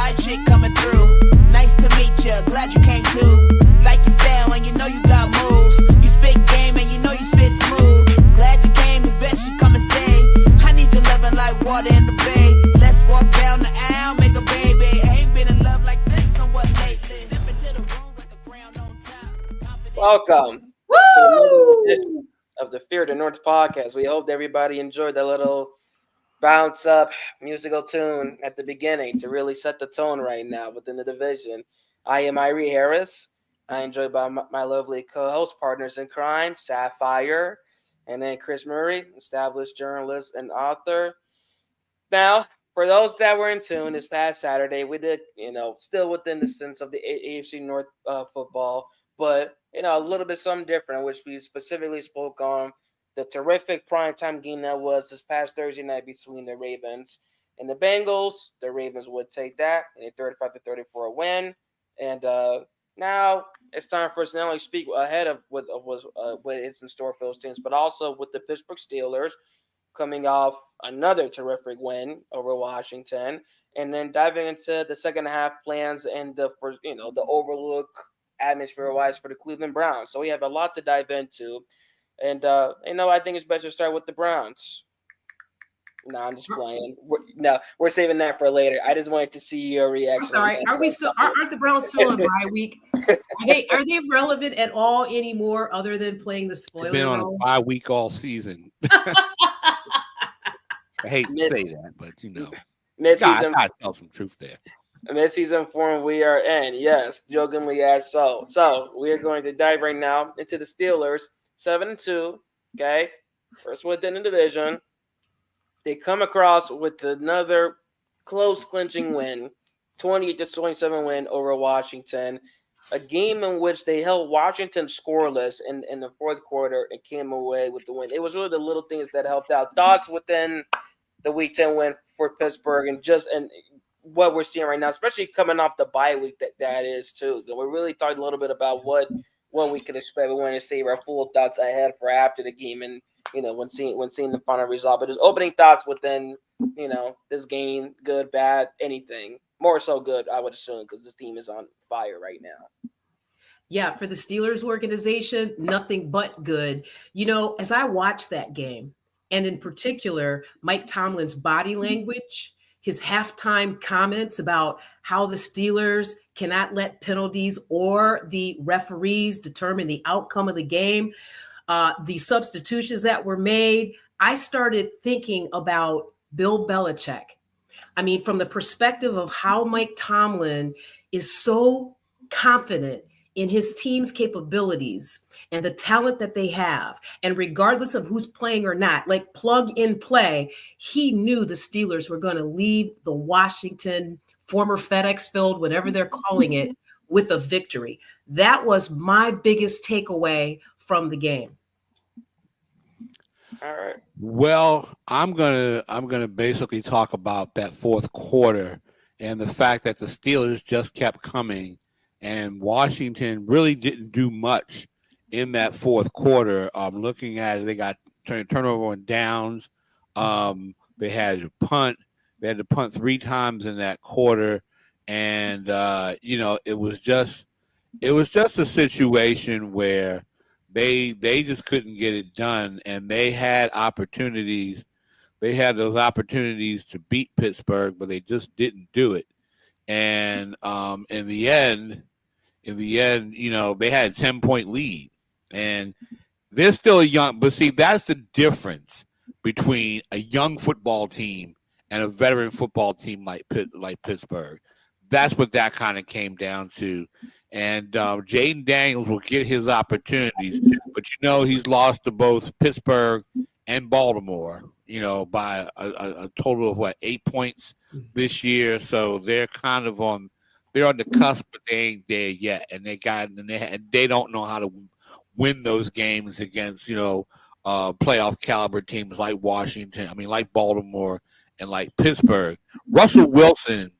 fly chick coming through. Nice to meet ya, glad you came too. Like your style and you know you got moves. You spit game and you know you spit smooth. Glad you came, it's best you come and stay. I need you loving like water in the bay. Let's walk down the aisle, make a baby. I ain't been in love like this somewhat lately. Step into the room with the crown on top. Welcome to another edition of the Fear the North podcast. We hope everybody enjoyed that little bounce up musical tune at the beginning to really set the tone right now within the division. I am Irie Harris. I am joined by my lovely co-host partners in crime, Sapphire, and then Chris Murray, established journalist and author. Now, for those that were in tune, this past Saturday, we did, still within the sense of the AFC North football, but, a little bit something different, in which we specifically spoke on the terrific primetime game that was this past Thursday night between the Ravens and the Bengals. The Ravens would take that in a 35-34 win. And now it's time for us to not only speak ahead of what is in store for those teams, but also with the Pittsburgh Steelers coming off another terrific win over Washington, and then diving into the second half plans and the overlook atmosphere-wise for the Cleveland Browns. So we have a lot to dive into. And, I think it's best to start with the Browns. No, I'm just playing. We're saving that for later. I just wanted to see your reaction. I'm sorry. Aren't the Browns still on bye week? Are they relevant at all anymore other than playing the spoiler They've been on role? a bye week all season. I hate to say that, but, Mid-season, I tell some truth there. Mid-season form we are in. Yes, jokingly as so. So we are going to dive right now into the Steelers. 7-2, okay? First within the division. They come across with another close clinching win, 28-27 win over Washington. A game in which they held Washington scoreless in the fourth quarter and came away with the win. It was really the little things that helped out. Thoughts within the Week 10 win for Pittsburgh and what we're seeing right now, especially coming off the bye week that is too. We're really talking a little bit about what we could expect. We want to save our full thoughts ahead for after the game and, when seeing the final result. But just opening thoughts within, this game, good, bad, anything. More so good, I would assume, because this team is on fire right now. Yeah, for the Steelers organization, nothing but good. As I watched that game, and in particular, Mike Tomlin's body language, his halftime comments about how the Steelers cannot let penalties or the referees determine the outcome of the game, the substitutions that were made, I started thinking about Bill Belichick. I mean, from the perspective of how Mike Tomlin is so confident in his team's capabilities and the talent that they have. And regardless of who's playing or not, like plug and play, he knew the Steelers were going to leave the Washington, former FedEx Field, whatever they're calling it, with a victory. That was my biggest takeaway from the game. All right. Well, I'm gonna basically talk about that fourth quarter and the fact that the Steelers just kept coming, and Washington really didn't do much in that fourth quarter. Looking at it, they got turnover on downs. They had to punt. They had to punt 3 times in that quarter, and it was just a situation where they just couldn't get it done, and they had opportunities. They had those opportunities to beat Pittsburgh, but they just didn't do it. And in the end, they had a 10-point lead, and they're still young. But see, that's the difference between a young football team and a veteran football team like Pittsburgh. That's what that kind of came down to. And Jaden Daniels will get his opportunities, but he's lost to both Pittsburgh and Baltimore, by a total of 8 points this year. So they're kind of they're on the cusp, but they ain't there yet, and they don't know how to win those games against playoff caliber teams like Washington. Like Baltimore and like Pittsburgh. Russell Wilson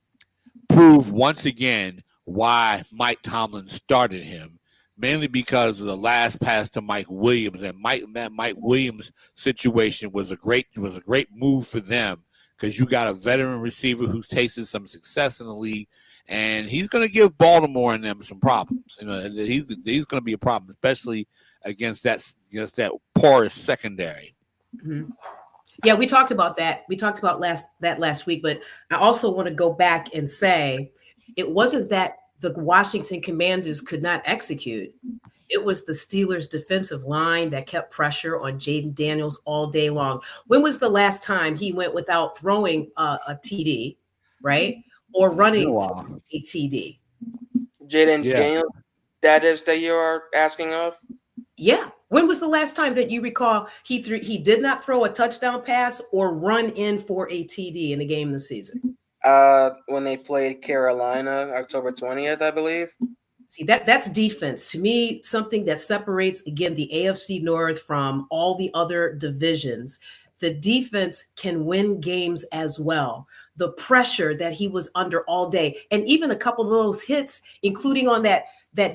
proved once again why Mike Tomlin started him, mainly because of the last pass to Mike Williams, and that Mike Williams situation was a great move for them, because you got a veteran receiver who's tasted some success in the league, and he's going to give Baltimore and them some problems. He's going to be a problem, especially against that porous secondary. Mm-hmm. Yeah, we talked about that. We talked about last week, but I also want to go back and say it wasn't that the Washington Commanders could not execute. It was the Steelers' defensive line that kept pressure on Jaden Daniels all day long. When was the last time he went without throwing a TD, right? Or running a TD? Jaden Daniels, that you are asking of? Yeah. When was the last time that you recall he did not throw a touchdown pass or run in for a TD in a game this season? When they played Carolina, October 20th, I believe. See, that's defense. To me, something that separates, again, the AFC North from all the other divisions. The defense can win games as well. The pressure that he was under all day, and even a couple of those hits, including on that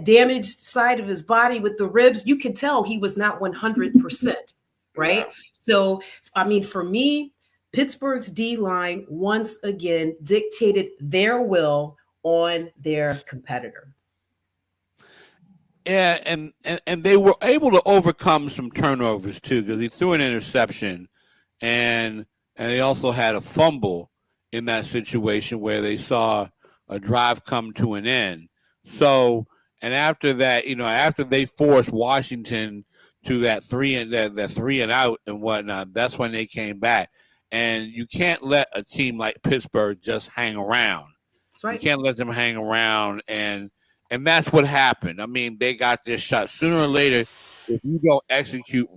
damaged side of his body with the ribs, you can tell he was not 100%, right? Yeah. So, I mean, for me, Pittsburgh's D-line once again dictated their will on their competitor. Yeah, and they were able to overcome some turnovers too, because he threw an interception, and they also had a fumble in that situation where they saw a drive come to an end. So, and after that, after they forced Washington to that three and out and whatnot, that's when they came back. And you can't let a team like Pittsburgh just hang around. That's right. You can't let them hang around, and that's what happened. I mean, they got this shot. Sooner or later, if you don't execute,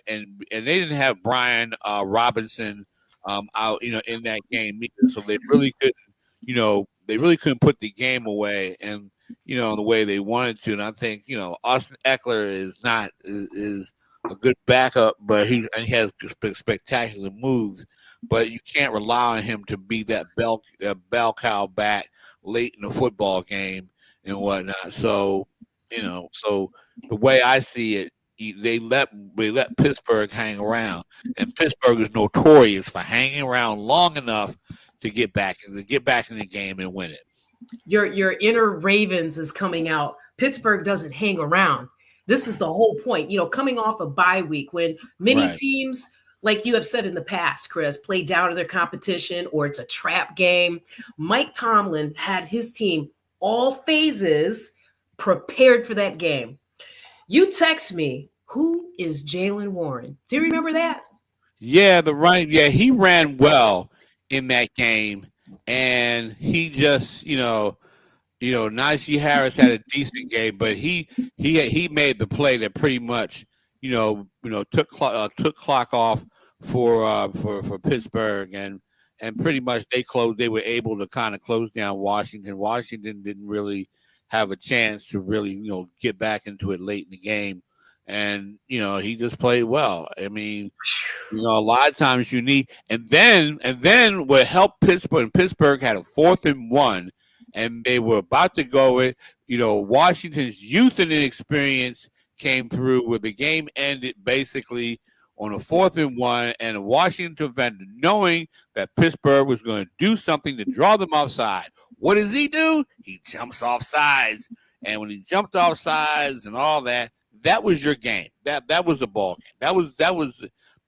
and they didn't have Brian Robinson out, in that game either, so they really couldn't put the game away, and the way they wanted to. And I think Austin Eckler is a good backup, but he has spectacular moves. But you can't rely on him to be that bell cow back late in the football game and whatnot. So, so the way I see it, they let Pittsburgh hang around, and Pittsburgh is notorious for hanging around long enough to get back in the game and win it. Your inner Ravens is coming out. Pittsburgh doesn't hang around. This is the whole point. Coming off a bye week when many teams, like you have said in the past, Chris, play down to their competition or it's a trap game. Mike Tomlin had his team all phases prepared for that game. You text me, who is Jaylen Warren? Do you remember that? Yeah, he ran well in that game, and he just, Najee Harris had a decent game, but he made the play that pretty much, took clock off for Pittsburgh, and pretty much they were able to kind of close down Washington. Washington didn't really have a chance to really, get back into it late in the game. And, he just played well. I mean, a lot of times you need, and then what helped Pittsburgh, and Pittsburgh had a 4th and 1, and they were about to go with, Washington's youth and inexperience came through where the game ended basically on a 4th and 1, and a Washington defender, knowing that Pittsburgh was going to do something to draw them offside. What does he do? He jumps off sides. And when he jumped off sides and all that, that was your game. That was the ball game. That was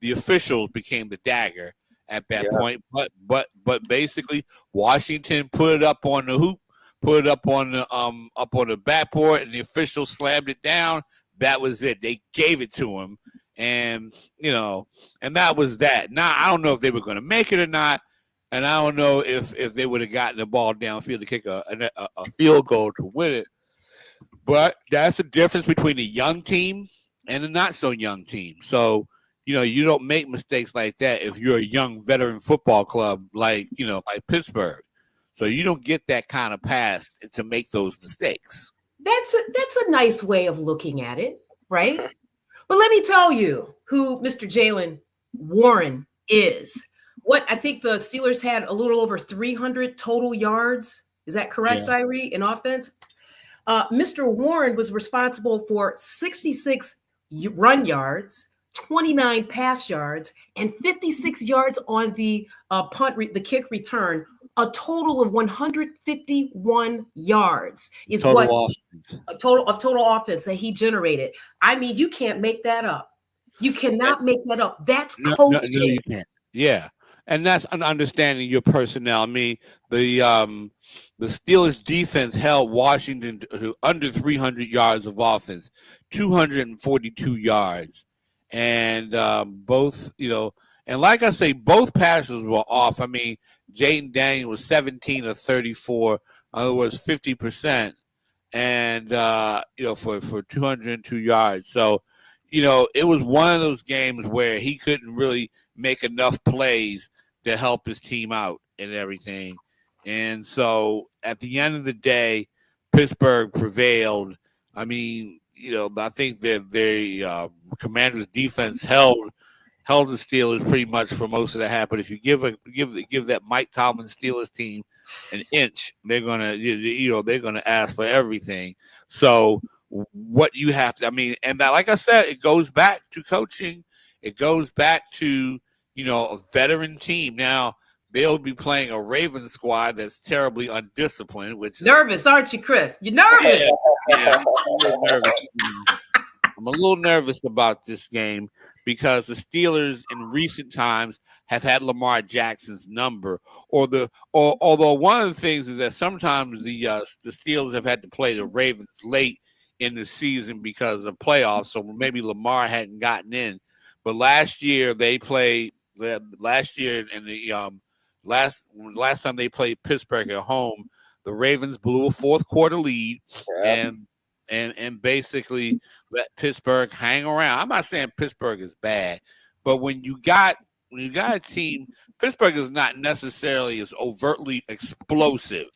the officials became the dagger at that point. But basically Washington put it up on the hoop, put it up on the backboard, and the officials slammed it down. That was it. They gave it to him. And and that was that. Now I don't know if they were going to make it or not, and I don't know if they would have gotten the ball downfield to kick a field goal to win it. But that's the difference between a young team and a not so young team. So you don't make mistakes like that if you're a young veteran football club like like Pittsburgh. So you don't get that kind of pass to make those mistakes. That's a nice way of looking at it, right? But let me tell you who Mr. Jaylen Warren is. What I think the Steelers had a little over 300 total yards. Is that correct, Irie, in offense? Mr. Warren was responsible for 66 run yards, 29 pass yards, and 56 yards on the the kick return. A total of 151 yards is what Total offense. total offense that he generated. I mean, you can't make that up. You cannot make that up. That's No, coaching. you can't. Yeah, and that's an understanding your personnel. I mean, the Steelers defense held Washington to under 300 yards of offense, 242 yards, and both, and like I say, both passes were off. I mean, Jaden Daniel was 17 of 34, in other words, 50%, and for 202 yards. So, it was one of those games where he couldn't really make enough plays to help his team out and everything. And so at the end of the day, Pittsburgh prevailed. I mean, I think that the Commanders' defense held the Steelers pretty much for most of the half. But if you give that Mike Tomlin Steelers team an inch, they're gonna ask for everything. So what you have to, I mean, and that, like I said, it goes back to coaching. It goes back to a veteran team. Now they'll be playing a Ravens squad that's terribly undisciplined, which is nervous, aren't you, Chris? You're nervous. yeah, I'm a little nervous about this game because the Steelers in recent times have had Lamar Jackson's number. Although one of the things is that sometimes the Steelers have had to play the Ravens late in the season because of playoffs, so maybe Lamar hadn't gotten in. But last year they played. Last year in the last time they played Pittsburgh at home, the Ravens blew a fourth quarter lead and basically let Pittsburgh hang around. I'm not saying Pittsburgh is bad, but when you got a team, Pittsburgh is not necessarily as overtly explosive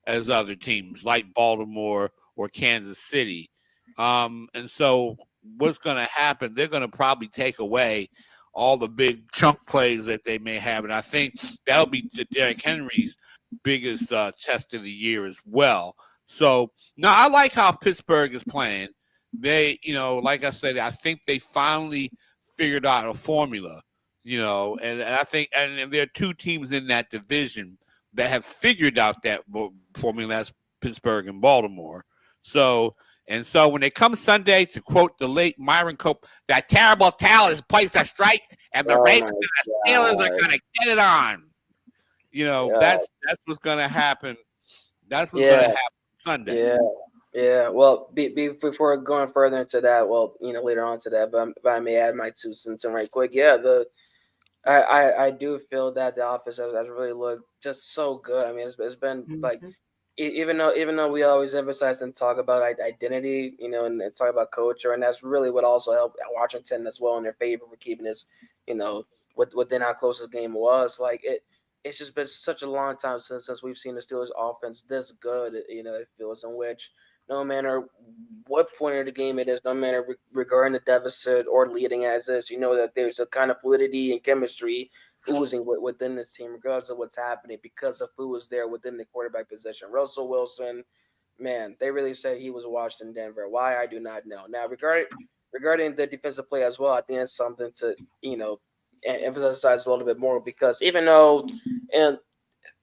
as other teams like Baltimore or Kansas City. And so what's going to happen, they're going to probably take away all the big chunk plays that they may have. And I think that'll be Derrick Henry's biggest test of the year as well. So, no, I like how Pittsburgh is playing. They, like I said, I think they finally figured out a formula, and I think, and there are two teams in that division that have figured out that formula. That's Pittsburgh and Baltimore. So when they come Sunday, to quote the late Myron Cope, that terrible towel is placed a strike, and the Ravens and the Steelers are going to get it on. That's what's going to happen. That's what's going to happen Sunday. Yeah. Well, before going further into that, later on to that, but if I may add my 2 cents in right quick. Yeah, I do feel that the offense has really looked just so good. I mean, it's been like, even though we always emphasize and talk about identity, and talk about culture, and that's really what also helped Washington as well in their favor for keeping this, within our closest game was. Like it's just been such a long time since we've seen the Steelers offense this good. It feels, in which no matter what point of the game it is, no matter regarding the deficit or leading as is, that there's a kind of fluidity and chemistry oozing within this team, regardless of what's happening, because of who was there within the quarterback position. Russell Wilson, man, they really said he was washed in Denver. Why, I do not know. Now, regarding the defensive play as well, I think it's something to, emphasize a little bit more, because even though, and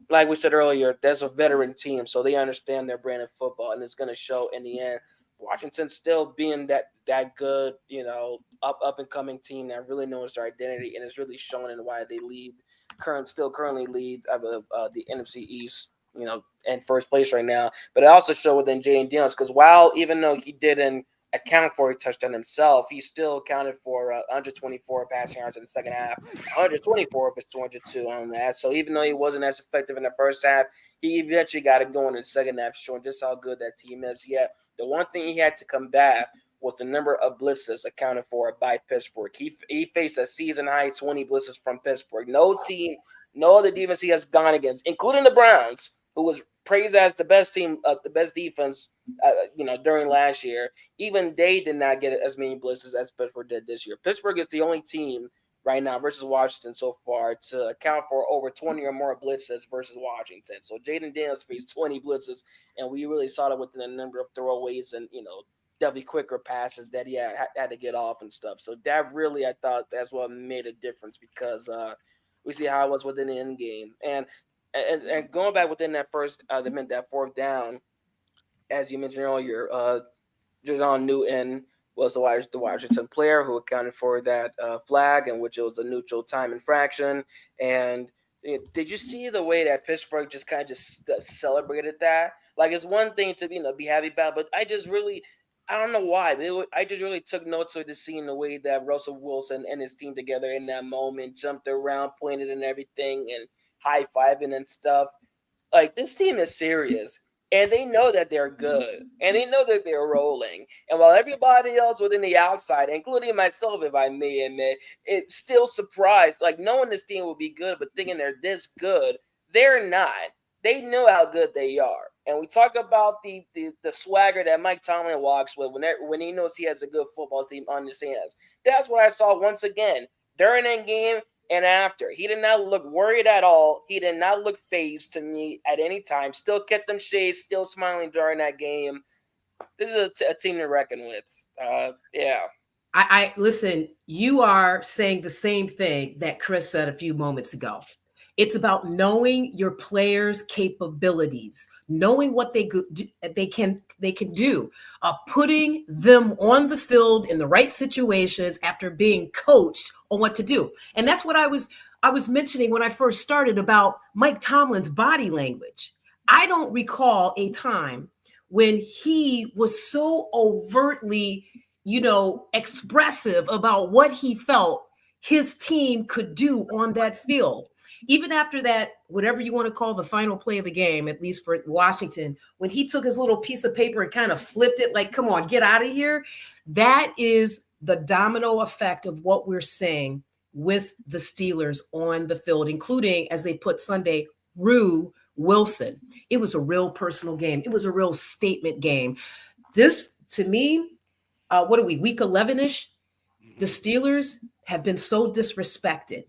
like we said earlier, there's a veteran team, so they understand their brand of football, and it's going to show in the end. Washington still being that good, up and coming team that really knows their identity, and is really showing in why they currently lead the NFC East, in first place right now. But it also showed within Jaden Daniels, because even though he didn't account for a touchdown himself, he still accounted for 124 passing yards in the second half, 124 of his 202 on that. So even though he wasn't as effective in the first half, he eventually got it going in the second half, showing just how good that team is. Yet the one thing he had to combat was the number of blitzes accounted for by Pittsburgh. He faced a season high 20 blitzes from Pittsburgh. No other defense he has gone against, including the Browns, who was praised as the best team, the best defense, during last year. Even they did not get as many blitzes as Pittsburgh did this year. Pittsburgh is the only team right now versus Washington so far to account for over 20 or more blitzes versus Washington. So Jaden Daniels faced 20 blitzes, and we really saw that within a number of throwaways and there'll be quicker passes that he had to get off and stuff. So that really, I thought that's what made a difference because we see how it was within the end game. And going back within that first, they meant that fourth down, as you mentioned earlier, Jordan Newton was the Washington player who accounted for that flag, in which it was a neutral time infraction. And did you see the way that Pittsburgh just kind of just celebrated that? Like, it's one thing to be happy about, but I don't know why. I just really took notes of the scene, the way that Russell Wilson and his team together in that moment jumped around, pointed and everything, and high fiving and stuff. Like, this team is serious, and they know that they're good, and they know that they're rolling. And while everybody else within the outside, including myself, if I may admit, it's still surprised, like knowing this team will be good, but thinking they're this good, they're not. They know how good they are. And we talk about the swagger that Mike Tomlin walks with when he knows he has a good football team on his hands. That's what I saw once again during that game and after. He did not look worried at all. He did not look phased to me at any time. Still kept them shades, still smiling during that game. This is a team to reckon with. Yeah. I listen, you are saying the same thing that Chris said a few moments ago. It's about knowing your players' capabilities, knowing what they can do, putting them on the field in the right situations after being coached on what to do. And that's what I was mentioning when I first started about Mike Tomlin's body language. I don't recall a time when he was so overtly, expressive about what he felt his team could do on that field. Even after that, whatever you want to call the final play of the game, at least for Washington, when he took his little piece of paper and kind of flipped it like, come on, get out of here. That is the domino effect of what we're seeing with the Steelers on the field, including, as they put Sunday, Rue Wilson. It was a real personal game. It was a real statement game. This, to me, what are we, week 11-ish? The Steelers have been so disrespected.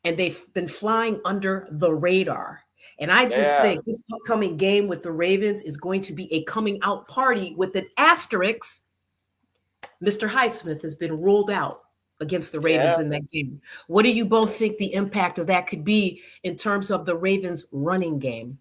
And they've been flying under the radar. And I just think this upcoming game with the Ravens is going to be a coming out party with an asterisk. Mr. Highsmith has been ruled out against the Ravens in that game. What do you both think the impact of that could be in terms of the Ravens running game?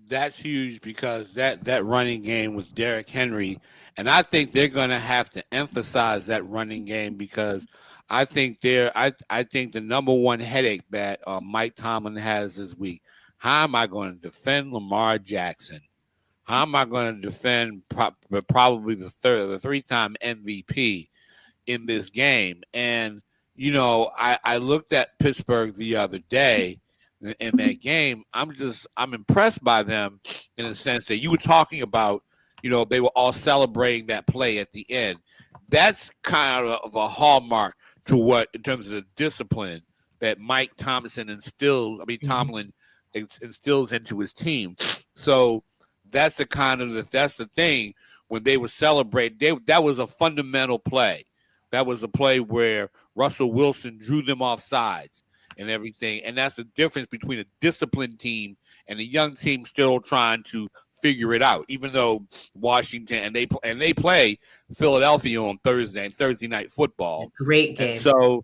That's huge because that running game with Derrick Henry, and I think they're going to have to emphasize that running game because I think I think the number one headache that Mike Tomlin has this week. How am I going to defend Lamar Jackson? How am I going to defend probably the three-time MVP in this game? And I looked at Pittsburgh the other day in that game. I'm impressed by them in the sense that you were talking about. They were all celebrating that play at the end. That's kind of a hallmark to what, in terms of the discipline that Tomlin instills into his team. So that's the thing when they would celebrate. That was a fundamental play. That was a play where Russell Wilson drew them off sides and everything. And that's the difference between a disciplined team and a young team still trying to figure it out, even though Washington and they play Philadelphia on Thursday night football. Great game. And so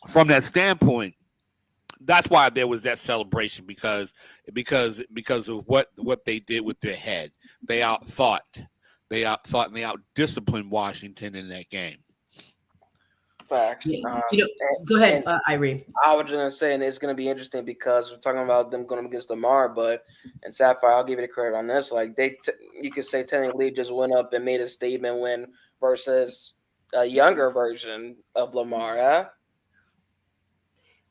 from that standpoint, that's why there was that celebration because of what they did with their head. They outthought and they out-disciplined Washington in that game. Fact. Go ahead, Irene. I was just going to say, and it's going to be interesting because we're talking about them going against Lamar, and Sapphire, I'll give you the credit on this. Like, you could say technically just went up and made a statement win versus a younger version of Lamar, huh?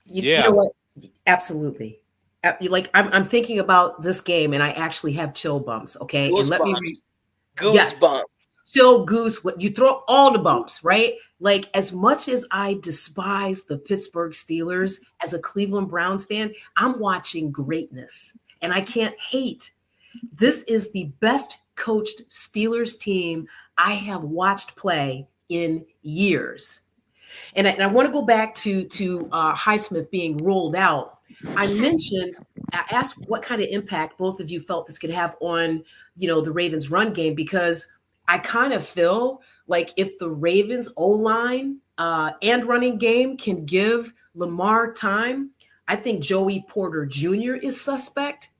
You know what? Absolutely. I'm thinking about this game, and I actually have chill bumps, okay? Goosebumps. And let me Goosebumps. Yes. Chill goose, you throw all the bumps, right? Like, as much as I despise the Pittsburgh Steelers as a Cleveland Browns fan, I'm watching greatness and I can't hate. This is the best coached Steelers team I have watched play in years. And I want to go back to Highsmith being ruled out. I asked what kind of impact both of you felt this could have on, the Ravens run game, because I kind of feel like if the Ravens O-line and running game can give Lamar time, I think Joey Porter Jr. is suspect.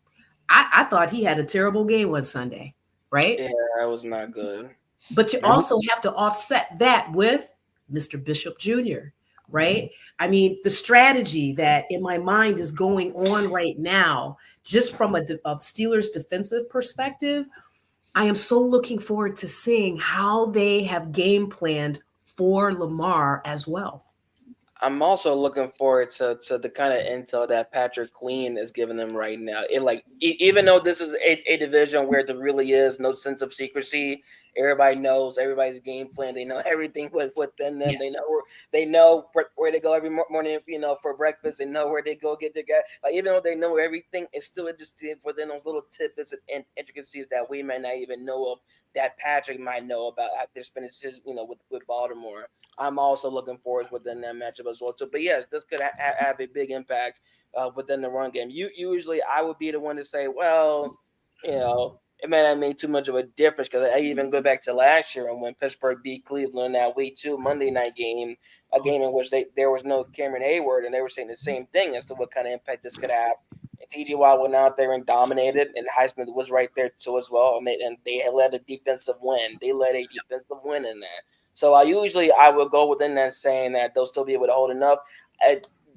I thought he had a terrible game on Sunday, right? Yeah, that was not good. But you also have to offset that with Mr. Bishop Jr., right? I mean, the strategy that in my mind is going on right now, just from a Steelers defensive perspective, I am so looking forward to seeing how they have game planned for Lamar as well. I'm also looking forward to the kind of intel that Patrick Queen is giving them right now. It like even though this is a division where there really is no sense of secrecy, everybody knows everybody's game plan. They know everything within them. Yeah. They know where they go every morning. For breakfast. They know where they go get their gas. Like even though they know everything, it's still interesting within those little tidbits and intricacies that we might not even know of. That Patrick might know about after spending just with Baltimore. I'm also looking forward within that matchup as well too. But yes, this could have a big impact within the run game. Usually I would be the one to say, well, it may not make too much of a difference because I even go back to last year and when Pittsburgh beat Cleveland that week 2 Monday night game, a game in which there was no Cameron Hayward, and they were saying the same thing as to what kind of impact this could have. And T.J. Watt went out there and dominated, and Heisman was right there too as well. And they led a defensive win. They led a defensive win in that. So I would go within that saying that they'll still be able to hold enough.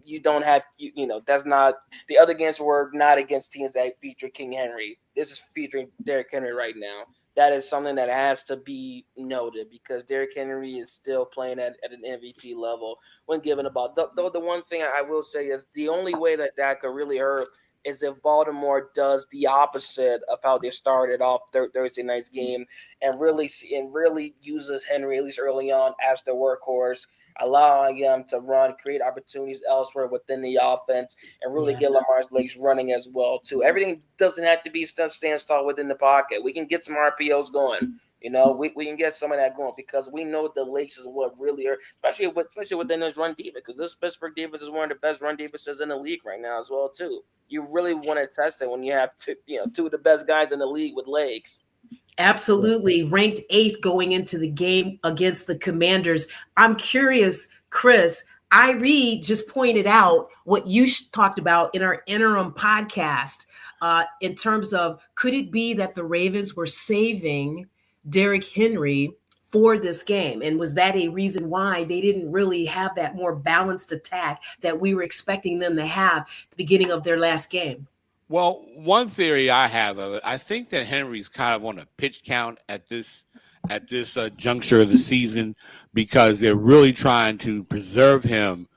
You don't have that's not the other games were not against teams that feature King Henry. This is featuring Derrick Henry right now. That is something that has to be noted because Derrick Henry is still playing at an MVP level when given the ball. Though the one thing I will say is the only way that could really hurt is if Baltimore does the opposite of how they started off Thursday night's game and really uses Henry at least early on as the workhorse, allowing him to run, create opportunities elsewhere within the offense, and really get Lamar's legs running as well too. Everything doesn't have to be stand tall within the pocket. We can get some RPOs going. We can get some of that going because we know the legs is what really are, especially within this run defense, because this Pittsburgh defense is one of the best run defenses in the league right now as well too. You really want to test it when you have two of the best guys in the league with legs. Absolutely. Ranked 8th going into the game against the Commanders. I'm curious, Chris, Reed just pointed out what you talked about in our interim podcast in terms of could it be that the Ravens were saving Derrick Henry for this game? And was that a reason why they didn't really have that more balanced attack that we were expecting them to have at the beginning of their last game? Well, one theory I have of it, I think that Henry's kind of on a pitch count at this juncture of the season because they're really trying to preserve him,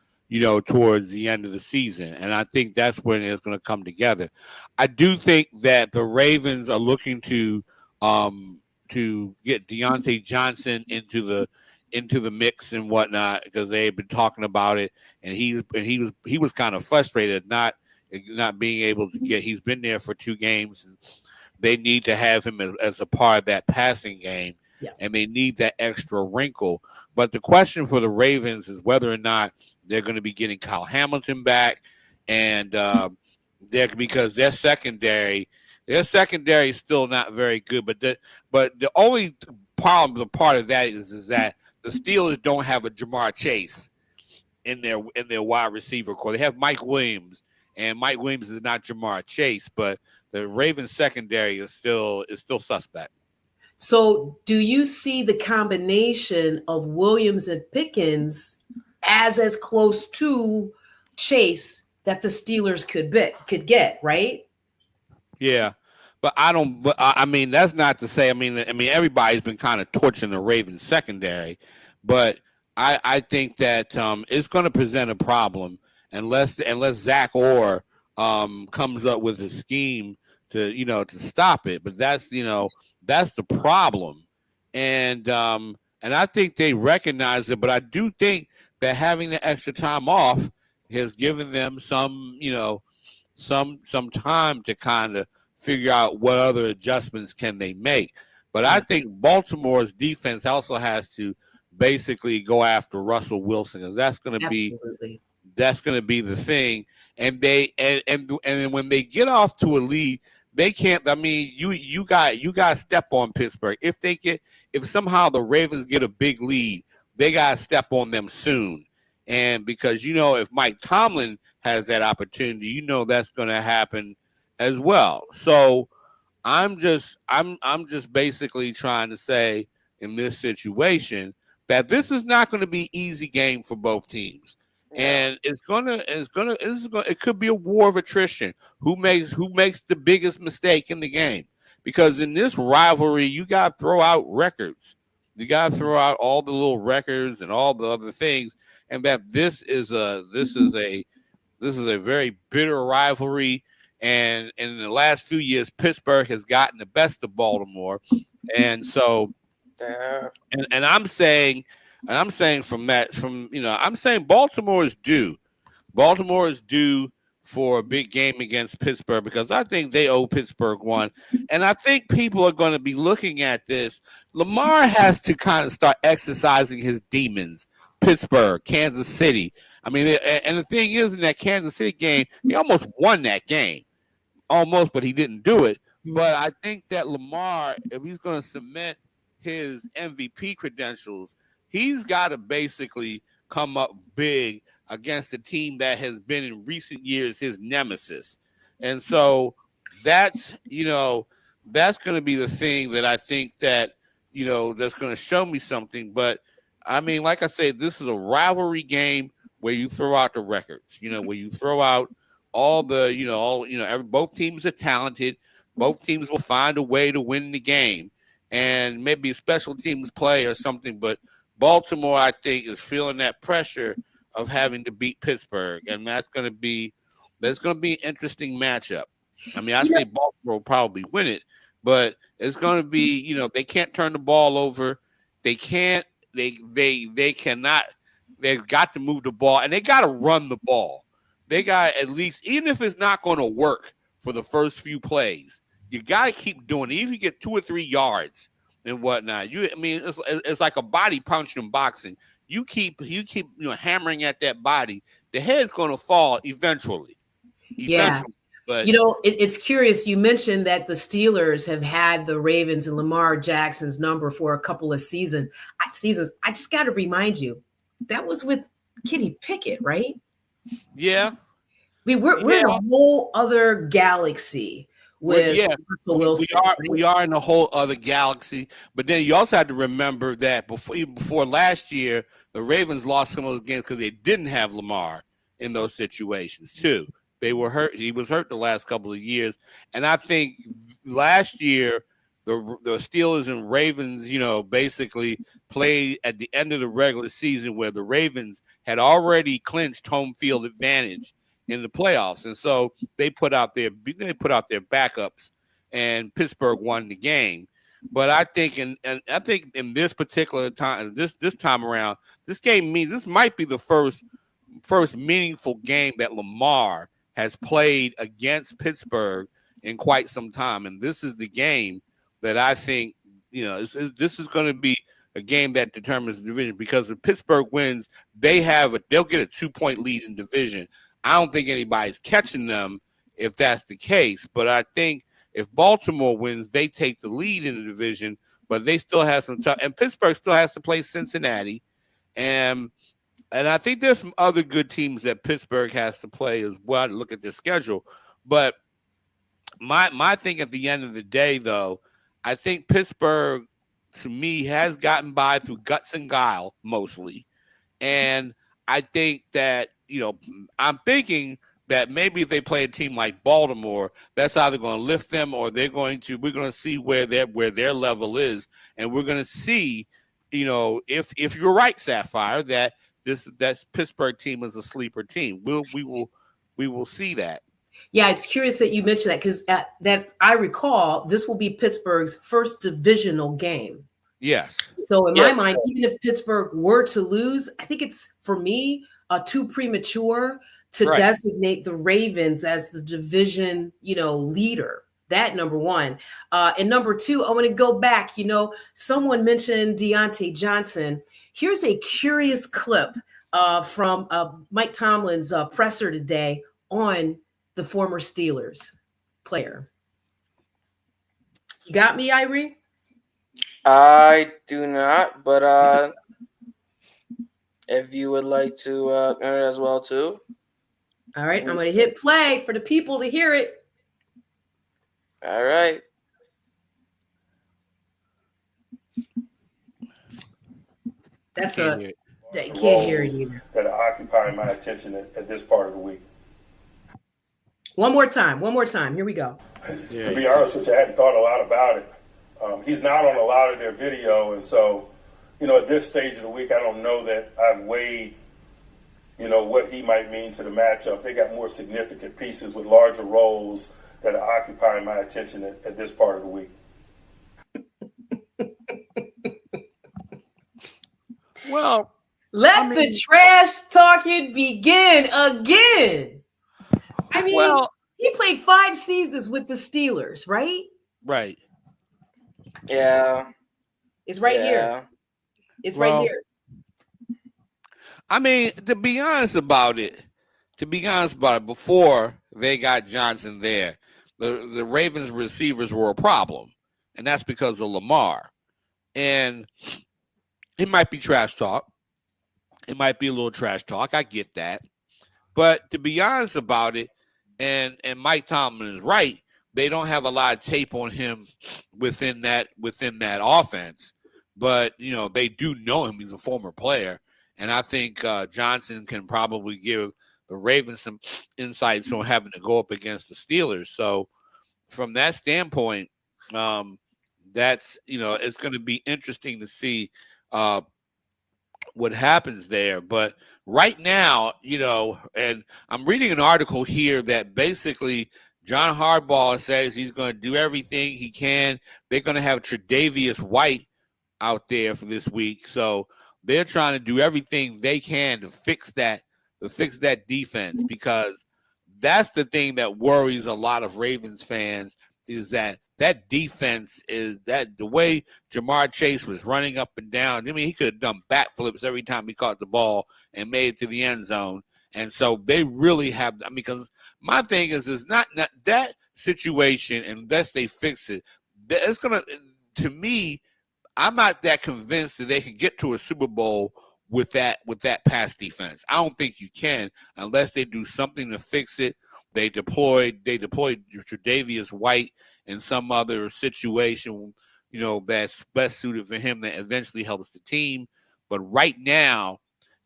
towards the end of the season. And I think that's when it's going to come together. I do think that the Ravens are looking to get Deontay Johnson into the mix and whatnot because they've been talking about it, and he was kind of frustrated not being able to get. He's been there for 2 games, and they need to have him as a part of that passing game, and they need that extra wrinkle. But the question for the Ravens is whether or not they're going to be getting Kyle Hamilton back, and because their secondary is still not very good. But the only part of that is that the Steelers don't have a Jamar Chase in their wide receiver core. They have Mike Williams. And Mike Williams is not Jamar Chase, but the Ravens secondary is still suspect. So do you see the combination of Williams and Pickens as close to Chase that the Steelers could get, right? Yeah. But I mean, that's not to say, I mean, everybody's been kind of torching the Ravens secondary, but I think that it's going to present a problem unless Zach Orr comes up with a scheme to stop it. But that's the problem, and I think they recognize it. But I do think that having the extra time off has given them some time to kind of figure out what other adjustments can they make. But I think Baltimore's defense also has to basically go after Russell Wilson, because that's going to be the thing. And then when they get off to a lead, They can't. I mean, you got to step on Pittsburgh. If somehow the Ravens get a big lead, they got to step on them soon. And because if Mike Tomlin has that opportunity, that's going to happen as well. So I'm just basically trying to say in this situation that this is not going to be easy game for both teams. And it could be a war of attrition. Who makes the biggest mistake in the game? Because in this rivalry, you got to throw out records. You got to throw out all the little records and all the other things. And that this is a very bitter rivalry. And in the last few years, Pittsburgh has gotten the best of Baltimore. And so, and I'm saying Baltimore is due. Baltimore is due for a big game against Pittsburgh because I think they owe Pittsburgh one. And I think people are going to be looking at this. Lamar has to kind of start exercising his demons. Pittsburgh, Kansas City. I mean, and the thing is, in that Kansas City game, he almost won that game. Almost, but he didn't do it. But I think that Lamar, if he's going to cement his MVP credentials, he's got to basically come up big against a team that has been in recent years his nemesis. And so that's going to be the thing that I think that, that's going to show me something. But I mean, like I said, this is a rivalry game where you throw out the records, where you throw out all the, both teams are talented. Both teams will find a way to win the game and maybe a special teams play or something. But Baltimore, I think, is feeling that pressure of having to beat Pittsburgh. And that's going to be an interesting matchup. I mean, I say Baltimore will probably win it, but it's going to be, they can't turn the ball over. They cannot, they've got to move the ball and they got to run the ball. They got at least, even if it's not going to work for the first few plays, you got to keep doing it. Even if you get 2 or 3 yards and whatnot, it's like a body punch in boxing. You keep hammering at that body. The head's going to fall eventually. Yeah. But it's curious. You mentioned that the Steelers have had the Ravens and Lamar Jackson's number for a couple of seasons. I just got to remind you, that was with Kenny Pickett, right? Yeah. We're in a whole other galaxy with Russell Wilson. We are in a whole other galaxy. But then you also have to remember that before last year, the Ravens lost some of those games because they didn't have Lamar in those situations too. They were hurt. He was hurt the last couple of years. And I think last year, the Steelers and Ravens, basically played at the end of the regular season where the Ravens had already clinched home field advantage in the playoffs. And so they put out their backups and Pittsburgh won the game. But I think in this particular time, this time around, this game means this might be the first meaningful game that Lamar has played against Pittsburgh in quite some time. And this is the game that I think, this is going to be a game that determines the division because if Pittsburgh wins, they'll get a 2-point lead in division. I don't think anybody's catching them if that's the case. But I think if Baltimore wins, they take the lead in the division, but they still have some tough, and Pittsburgh still has to play Cincinnati. And I think there's some other good teams that Pittsburgh has to play as well to look at their schedule. But my thing at the end of the day, though, I think Pittsburgh, to me, has gotten by through guts and guile mostly. And I think that, I'm thinking that maybe if they play a team like Baltimore, that's either going to lift them or we're going to see where their level is. And we're going to see, if you're right, Sapphire, that that Pittsburgh team is a sleeper team. We will see that. Yeah, it's curious that you mentioned that because that I recall this will be Pittsburgh's first divisional game. Yes. So in my mind, even if Pittsburgh were to lose, I think it's, for me, too premature to designate the Ravens as the division, leader. That number one. And number two, I want to go back. Someone mentioned Deontay Johnson. Here's a curious clip from Mike Tomlin's presser today on the former Steelers player. You got me, Irie? I do not, but if you would like to earn it as well too. All right, I'm going to hit play for the people to hear it. All right. That's Can't a hear it. that can't hear it either. That are occupying my attention at this part of the week. One more time. Here we go. To be honest with you, I hadn't thought a lot about it. He's not on a lot of their video, and so, at this stage of the week, I don't know that I've weighed, what he might mean to the matchup. They got more significant pieces with larger roles that are occupying my attention at this part of the week. Well, Let the trash talking begin again. I mean, he played 5 seasons with the Steelers, right? Right. Yeah. It's right here. It's right here. I mean, to be honest about it, before they got Johnson there, the Ravens receivers were a problem, and that's because of Lamar. And it might be trash talk. It might be a little trash talk. I get that. But to be honest about it, and Mike Tomlin is right, they don't have a lot of tape on him within that offense. But, they do know him. He's a former player. And I think Johnson can probably give the Ravens some insights on having to go up against the Steelers. So from that standpoint, that's, it's going to be interesting to see what happens there. But right now, and I'm reading an article here that basically John Harbaugh says he's going to do everything he can. They're going to have Tre'Davious White out there for this week. So they're trying to do everything they can to fix that defense, because that's the thing that worries a lot of Ravens fans, is that defense is that the way Jamar Chase was running up and down. I mean, he could have done backflips every time he caught the ball and made it to the end zone. And so they really have, because my thing is not that situation, unless they fix it, it's going to me, I'm not that convinced that they can get to a Super Bowl with that pass defense. I don't think you can unless they do something to fix it. They deployed Tre'Davious White in some other situation, that's best suited for him, that eventually helps the team. But right now,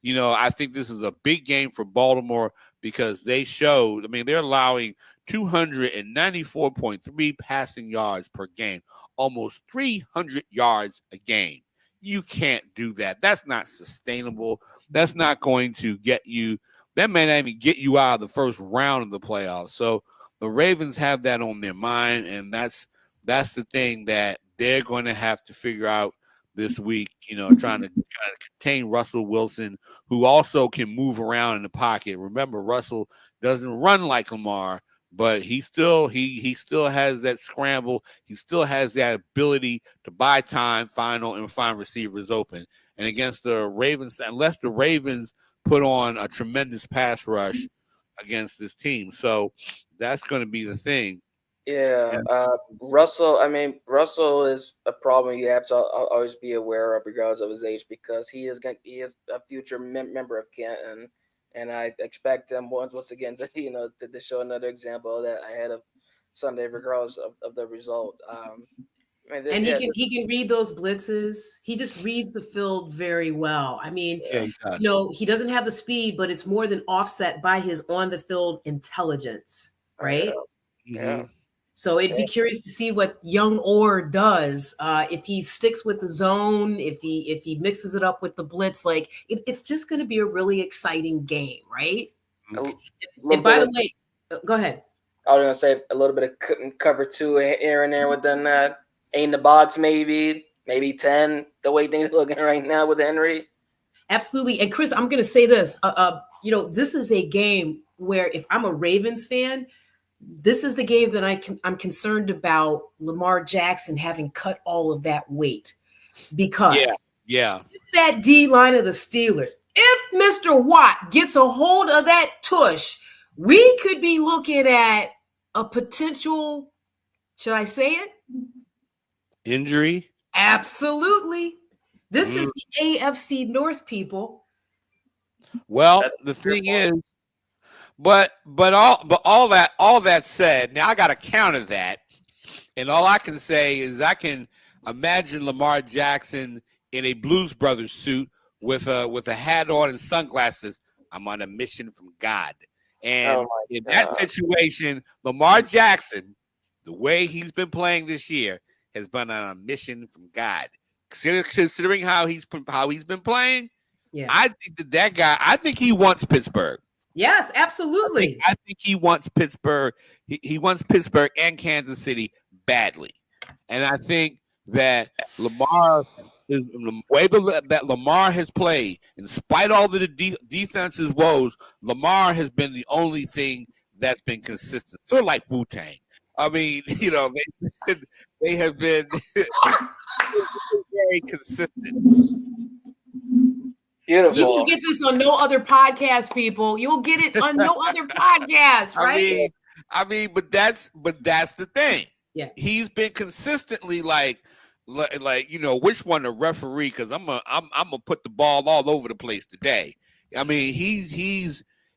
I think this is a big game for Baltimore, because they showed, they're allowing 294.3 passing yards per game, almost 300 yards a game. You can't do that. That's not sustainable. That's not going to get you. That may not even get you out of the first round of the playoffs. So the Ravens have that on their mind, and that's the thing that they're going to have to figure out this week, trying to contain Russell Wilson, who also can move around in the pocket. Remember, Russell doesn't run like Lamar, but he still has that scramble. He still has that ability to buy time, find receivers open. And against the Ravens, unless the Ravens put on a tremendous pass rush against this team. So that's going to be the thing. Yeah, Russell is a problem you have to always be aware of, regardless of his age, because he is a future member of Canton, and I expect him once again to to show another example of that ahead of Sunday, regardless of the result. And he can read those blitzes. He just reads the field very well. He doesn't have the speed, but it's more than offset by his on the field intelligence, right? Yeah. So it'd be curious to see what young Orr does, if he sticks with the zone, if he mixes it up with the blitz. Like it's just going to be a really exciting game, right? And by the way, go ahead. I was going to say a little bit of cover 2 here and there within that. 8 in the box, maybe 10. The way things are looking right now with Henry. Absolutely. And Chris, I'm going to say this. This is a game where if I'm a Ravens fan, this is the game that I'm concerned about Lamar Jackson having cut all of that weight, because that D line of the Steelers, if Mr. Watt gets a hold of that tush, we could be looking at a potential, should I say it? Injury? Absolutely. This is the AFC North, people. Well, the thing is, but all that said, now I got to counter that, and all I can say is I can imagine Lamar Jackson in a Blues Brothers suit with a hat on and sunglasses. I'm on a mission from God, and in that situation, Lamar Jackson, the way he's been playing this year, has been on a mission from God. Considering how he's been playing, Yeah. I think that guy. I think he wants Pittsburgh. Yes, absolutely. I think he wants Pittsburgh. He wants Pittsburgh and Kansas City badly, and I think that Lamar is the way that Lamar has played, in spite of all the defense's woes. Lamar has been the only thing that's been consistent. Sort of like Wu-Tang. I mean, they have been very consistent. Beautiful. You will get this on no other podcast, people. You'll get it on no other podcast, right? I mean, but that's the thing. Yeah, he's been consistently like which one to referee, because I'm gonna put the ball all over the place today. I mean, he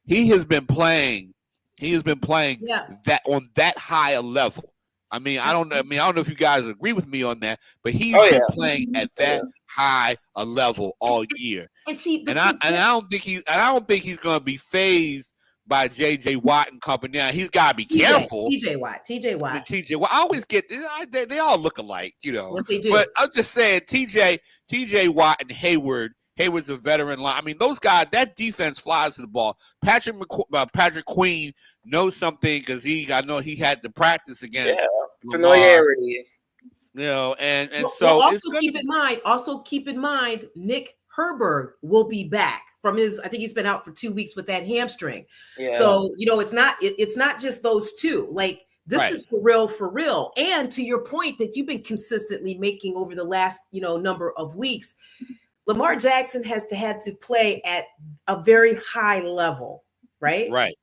has been playing. He has been playing that on that high a level. I mean, I don't know if you guys agree with me on that, but he's been playing at that high a level all year. And I don't think he's going to be phased by J.J. Watt and company. Now he's got to be careful. T.J. Watt. I always get they all look alike, Yes, they do. But I'm just saying, T.J. Watt and Hayward. Hayward's a veteran line. I mean, those guys, that defense flies to the ball. Patrick Queen knows something because I know he had to practice against familiarity. And well, so also keep in mind, Nick Herberg will be back from I think he's been out for 2 weeks with that hamstring. Yeah. So, it's not just those two. Like, this is for real. And to your point that you've been consistently making over the last, number of weeks, Lamar Jackson had to play at a very high level, right? Right.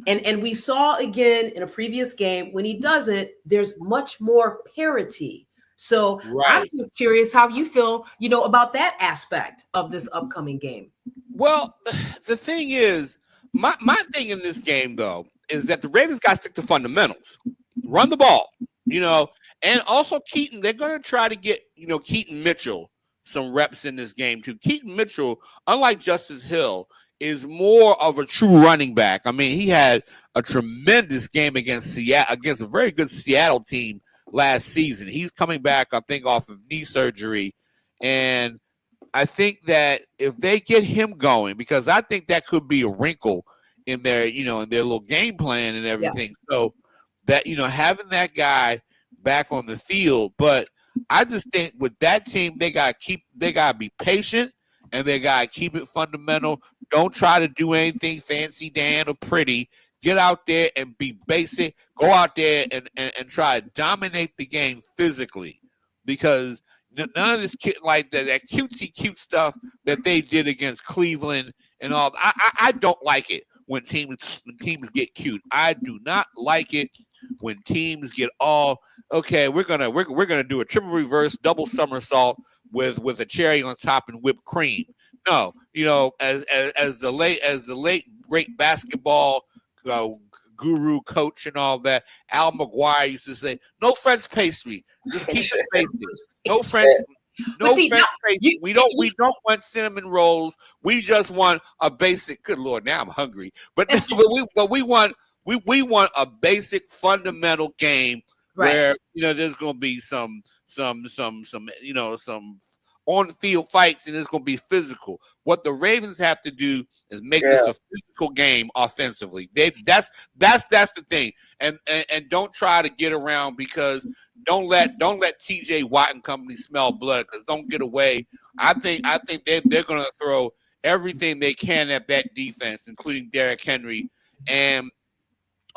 And we saw again in a previous game, when he doesn't, there's much more parity. So I'm just curious how you feel, about that aspect of this upcoming game. Well, the thing is, my thing in this game, though, is that the Ravens got to stick to fundamentals. Run the ball, and also Keaton, they're going to try to get, Keaton Mitchell some reps in this game too. Keaton Mitchell, unlike Justice Hill, is more of a true running back. I mean, he had a tremendous game against a very good Seattle team last season. He's coming back, I think, off of knee surgery, and I think that if they get him going, because I think that could be a wrinkle in their, in their little game plan and everything. Yeah. So that, having that guy back on the field, but I just think with that team, they gotta be patient, and they gotta keep it fundamental. Don't try to do anything fancy, Dan, or pretty. Get out there and be basic. Go out there and try to dominate the game physically, because none of this like that cutesy cute stuff that they did against Cleveland and all. I don't like it when teams get cute. I do not like it when teams get all okay. We're gonna do a triple reverse, double somersault with a cherry on top and whipped cream. No, as the late great basketball guru coach and all that, Al McGuire used to say, "No French pastry, just keep it basic. No French." No French pastry. We don't want cinnamon rolls. We just want a basic. Good Lord, now I'm hungry. But we want a basic fundamental game where there's going to be some on field fights, and it's going to be physical. What the Ravens have to do is make this a physical game offensively. That's the thing, and don't try to get around, because don't let T.J. Watt and company smell blood, because don't get away. I think they're going to throw everything they can at that defense, including Derrick Henry, and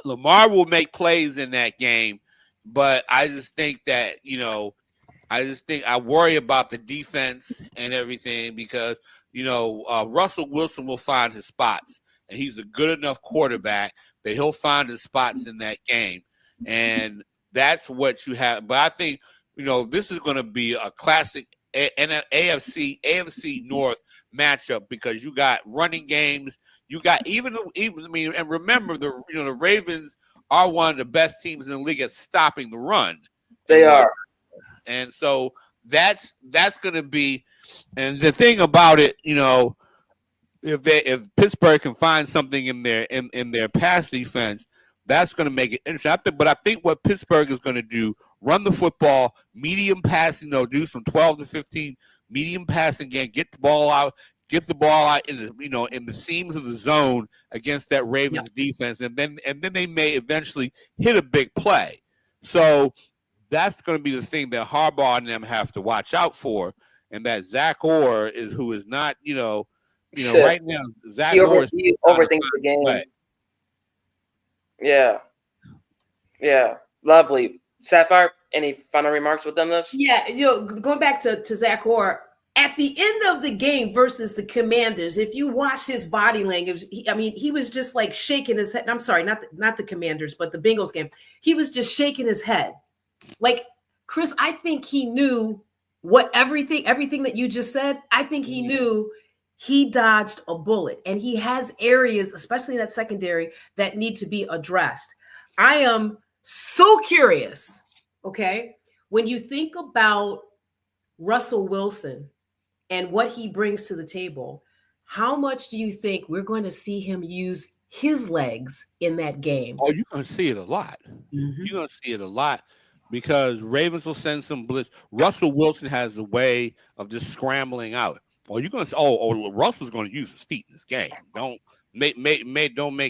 Lamar will make plays in that game. But I just think that I worry about the defense and everything, because Russell Wilson will find his spots, and he's a good enough quarterback that he'll find his spots in that game, and that's what you have. But I think this is going to be a classic AFC North matchup because you got running games. You got even and remember the Ravens are one of the best teams in the league at stopping the run. They are. And so that's going to be, and the thing about it, if Pittsburgh can find something in their pass defense, that's going to make it interesting. But I think what Pittsburgh is going to do, run the football, medium passing, do some 12 to 15 medium passing game, get the ball out in the seams of the zone against that Ravens defense, and then they may eventually hit a big play. So that's going to be the thing that Harbaugh and them have to watch out for, and that Zach Orr is not, right now Zach Orr overthinks the game. Play. Yeah, lovely. Sapphire, any final remarks within this? Yeah, going back to Zach Orr, at the end of the game versus the Commanders, if you watch his body language, he was just like shaking his head. I'm sorry, not the Commanders, but the Bengals game. He was just shaking his head. Like, Chris, I think he knew everything that you just said. I think he knew he dodged a bullet, and he has areas, especially in that secondary, that need to be addressed. I am so curious, okay, when you think about Russell Wilson and what he brings to the table, how much do you think we're going to see him use his legs in that game? Oh, you're going to see it a lot. Mm-hmm. You're going to see it a lot because Ravens will send some blitz. Russell Wilson has a way of just scrambling out. Oh, you're going to Russell's going to use his feet in this game. Don't make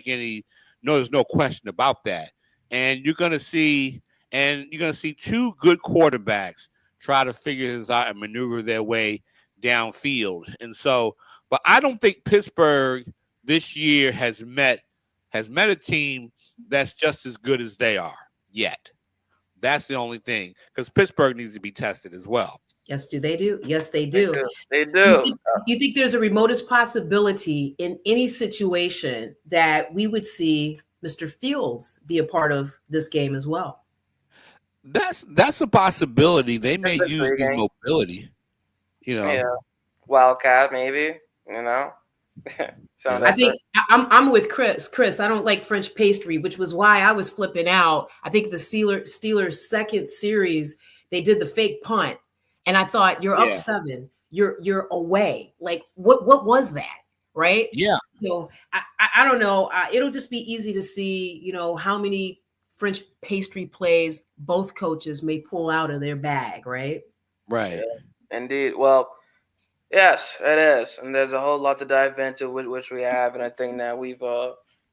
any. No, there's no question about that. And you're going to see two good quarterbacks try to figure this out and maneuver their way downfield. And so, but I don't think Pittsburgh this year has met a team that's just as good as they are yet. That's the only thing, because Pittsburgh needs to be tested as well. Yes, they do. Yes, they do. They do. You think there's a remotest possibility in any situation that we would see Mr. Fields be a part of this game as well? That's a possibility. They may use his mobility. Yeah. Wildcat, maybe. I think I'm with Chris. Chris, I don't like French pastry, which was why I was flipping out. I think the Steelers' second series, they did the fake punt. And I thought, you're up 7, you're away. Like, what was that, right? Yeah. So I don't know. It'll just be easy to see, how many French pastry plays both coaches may pull out of their bag, right? Right. Yeah, indeed. Well, yes, it is. And there's a whole lot to dive into, which we have. And I think that we've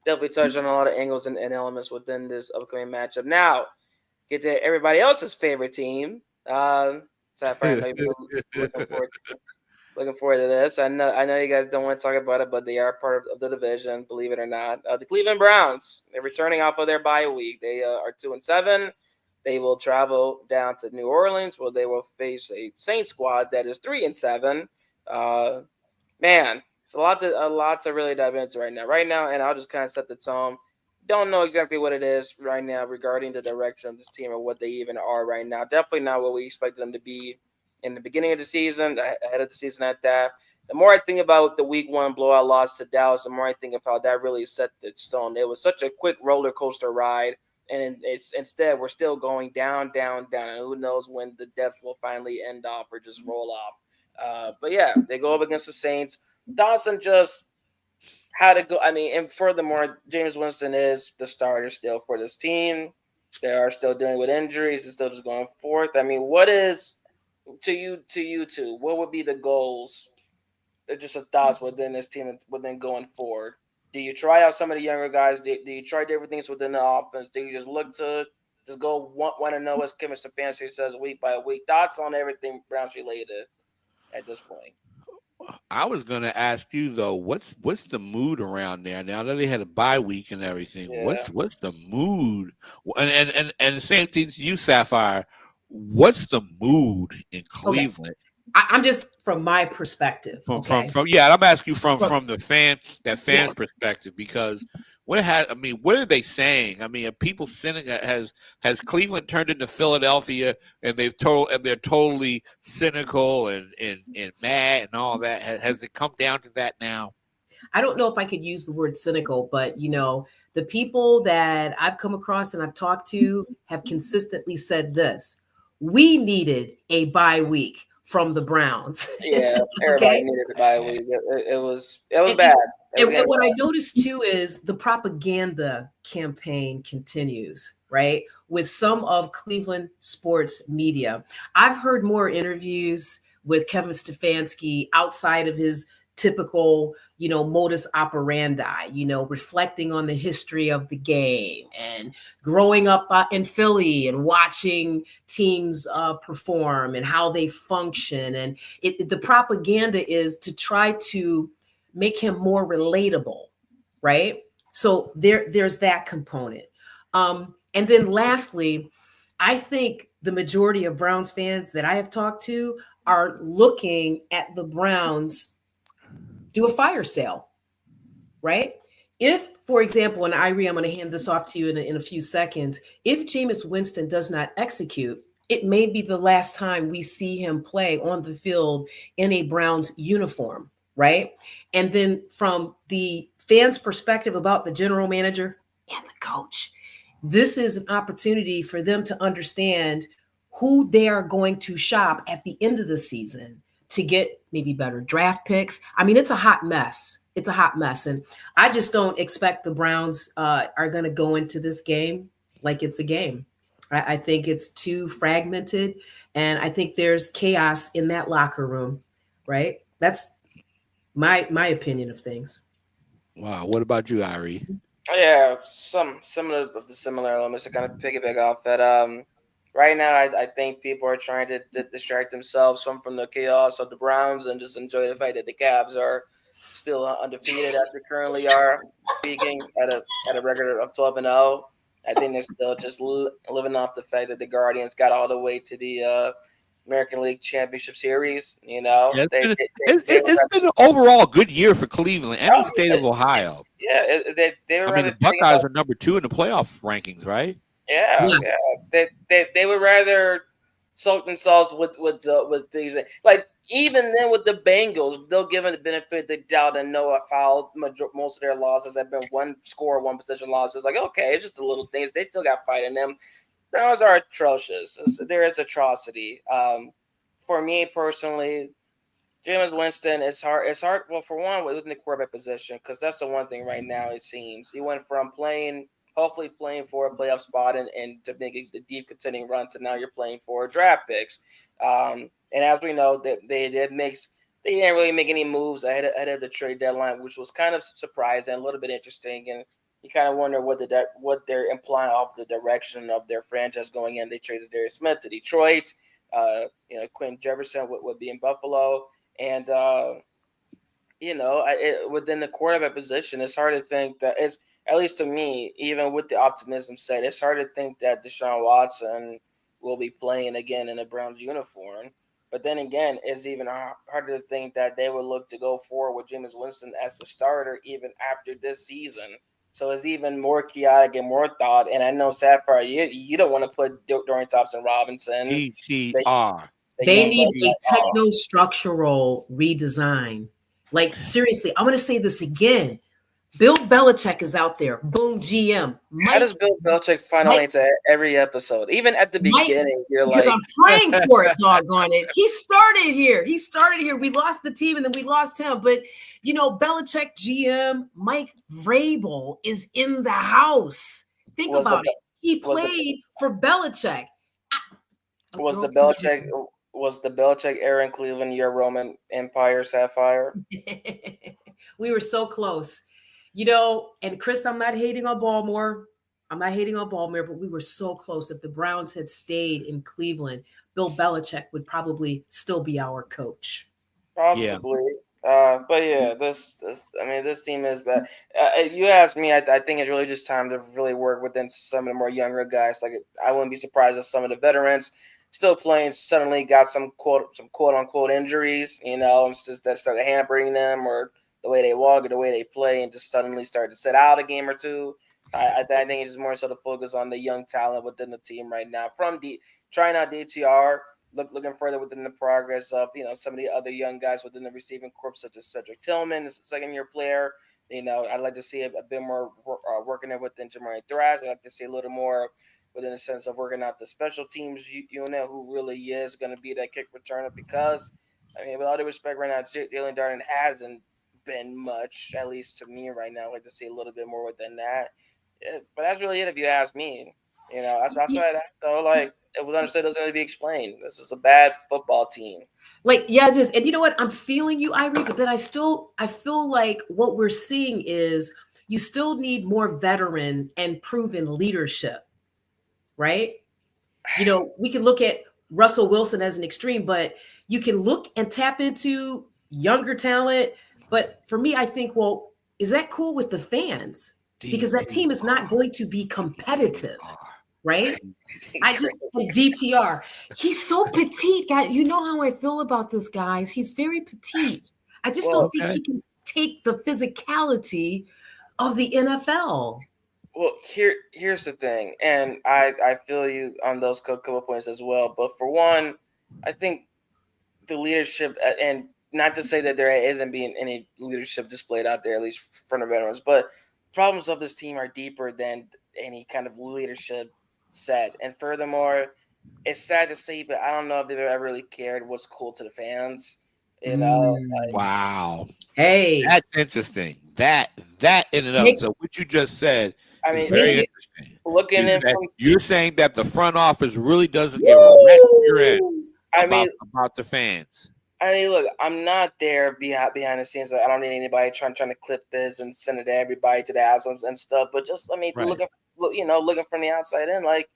definitely touched on a lot of angles and elements within this upcoming matchup. Now, get to everybody else's favorite team. Looking forward to this. I know you guys don't want to talk about it, but they are part of the division, believe it or not. The Cleveland Browns, they're returning off of their bye week. They are 2-7. They will travel down to New Orleans, where they will face a Saints squad that is 3-7. Man, it's a lot to really dive into right now. And I'll just kind of set the tone. Don't know exactly what it is right now regarding the direction of this team or what they even are right now. Definitely not what we expected them to be in the beginning of the season, ahead of the season at that. The more I think about the week 1 blowout loss to Dallas, the more I think of how that really set the stone. It was such a quick roller coaster ride, and instead we're still going down, and who knows when the depth will finally end off or just roll off. But yeah, they go up against the Saints. Dawson just had to go. And furthermore, Jameis Winston is the starter still for this team. They are still dealing with injuries. It's still just going forth. What is to you two? What would be the goals? Just a thoughts within this team, within going forward. Do you try out some of the younger guys? Do you try different things within the offense? Do you just look to just go want to know, as Kevin Stefanski says, week by week? Thoughts on everything Browns related at this point? I was going to ask you though, what's the mood around there now that they had a bye week and everything? Yeah. What's the mood? And the same thing to you, Sapphire. What's the mood in Cleveland? I'm just from my perspective. From Okay. I'm asking you from the fan Yeah. perspective, because what are they saying? I mean, are people sending has Cleveland turned into Philadelphia and they're totally cynical and mad and all that? Has it come down to that now? I don't know if I could use the word cynical, but the people that I've come across and I've talked to have consistently said this: we needed a bye week from the Browns. Yeah, everybody Okay. needed a bye week. It was And, bad. and what I noticed too is the propaganda campaign continues, right? With some of Cleveland sports media. I've heard more interviews with Kevin Stefanski outside of his typical, modus operandi, reflecting on the history of the game and growing up in Philly and watching teams perform and how they function. And the propaganda is to try to make him more relatable, right? So there's that component. And then lastly, I think the majority of Browns fans that I have talked to are looking at the Browns do a fire sale, right? If, for example, and Irie, I'm going to hand this off to you in a few seconds. If Jameis Winston does not execute, it may be the last time we see him play on the field in a Browns uniform, right? And then from the fans' perspective about the general manager and the coach, this is an opportunity for them to understand who they are going to shop at the end of the season to get maybe better draft picks. I mean, it's a hot mess. It's a hot mess. And I just don't expect the Browns are going to go into this game like it's a game. I think it's too fragmented. And I think there's chaos in that locker room, right? That's my opinion of things. Wow. What about you, Irie? Yeah, some of the similar elements to kind of piggyback off that. Right now, I think people are trying to distract themselves from the chaos of the Browns and just enjoy the fact that the Cavs are still undefeated as they currently are. Speaking at a record of 12-0, I think they're still just living off the fact that the Guardians got all the way to the American League Championship Series. Yeah, it's been an overall good year for Cleveland and the state of Ohio. Yeah, they were. I mean, the Buckeyes are number 2 in the playoff rankings, right? Yeah, Yes. yeah. They would rather soak themselves with these, like, even then with the Bengals, they'll give them the benefit of the doubt and know how most of their losses have been one score, one possession losses. Like, okay, it's just the little things. They still got fight in them. Browns are atrocious. There is atrocity. For me personally, Jameis Winston, it's hard. It's hard. Well, for one, within the quarterback position, because that's the one thing right now. It seems he went from hopefully playing for a playoff spot and to make the deep contending run to now you're playing for draft picks. And as we know, that they didn't really make any moves ahead of the trade deadline, which was kind of surprising, a little bit interesting, and you kind of wonder what they're implying off the direction of their franchise going in. They traded Darius Smith to Detroit. Quinn Jefferson would be in Buffalo. And, within the quarterback position, it's hard to think that it's, at least to me, even with the optimism set, it's hard to think that Deshaun Watson will be playing again in a Browns uniform. But then again, it's even harder to think that they would look to go forward with Jameis Winston as the starter even after this season. So it's even more chaotic and more thought. And I know, Sapphire, you don't want to put Dorian Thompson-Robinson. DTR. They need a techno-structural redesign. Like, seriously, I'm going to say this again. Bill Belichick is out there. Boom, GM. How does Bill Belichick final answer every episode? Even at the beginning, you're because like... I'm praying for it, doggone it. He started here. We lost the team, and then we lost him. But, Belichick GM, Mike Vrabel is in the house. Think about it. He played for Belichick. Was the Belichick era in Cleveland your Roman Empire, Sapphire? We were so close. And Chris, I'm not hating on Baltimore, but we were so close. If the Browns had stayed in Cleveland, Bill Belichick would probably still be our coach. Possibly. Yeah. But yeah, this team is bad. You asked me, I think it's really just time to really work within some of the more younger guys. Like, I wouldn't be surprised if some of the veterans still playing, suddenly got some quote unquote injuries, and it's just that started hampering them, or the way they walk or the way they play, and just suddenly started to sit out a game or two. I think it's just more so to focus on the young talent within the team right now. Trying out DTR, looking further within the progress of some of the other young guys within the receiving corps, such as Cedric Tillman, this second-year player. I'd like to see a bit more working there within Jamari Thrash. I'd like to see a little more within the sense of working out the special teams unit, who really is going to be that kick returner. Because, with all due respect, right now, Jalen Darden hasn't been much, at least to me right now. I'd like to see a little bit more within that. Yeah, but that's really it if you ask me. Outside that, though, like, it was understood, it was going to be explained. This is a bad football team. Like, yeah, it is. And you know what? I'm feeling you, Irie, but then I feel like what we're seeing is you still need more veteran and proven leadership, right? We can look at Russell Wilson as an extreme, but you can look and tap into younger talent. But for me, I think, well, is that cool with the fans? Because that team is not going to be competitive, right? I just DTR. He's so petite, guy. You know how I feel about this, guys. He's very petite. I just don't think he can take the physicality of the NFL. Well, here's the thing, and I feel you on those couple of points as well. But for one, I think the leadership, and not to say that there isn't being any leadership displayed out there, at least from the veterans, but problems of this team are deeper than any kind of leadership said. And furthermore, it's sad to see, but I don't know if they've ever really cared what's cool to the fans. Wow. Hey, that's interesting. That in and of so what you just said. Very interesting. Looking in, you're saying that the front office really doesn't give a rap your end about the fans. Look, I'm not there behind the scenes. I don't need anybody trying to clip this and send it to everybody to the house and stuff. But just looking from the outside in, like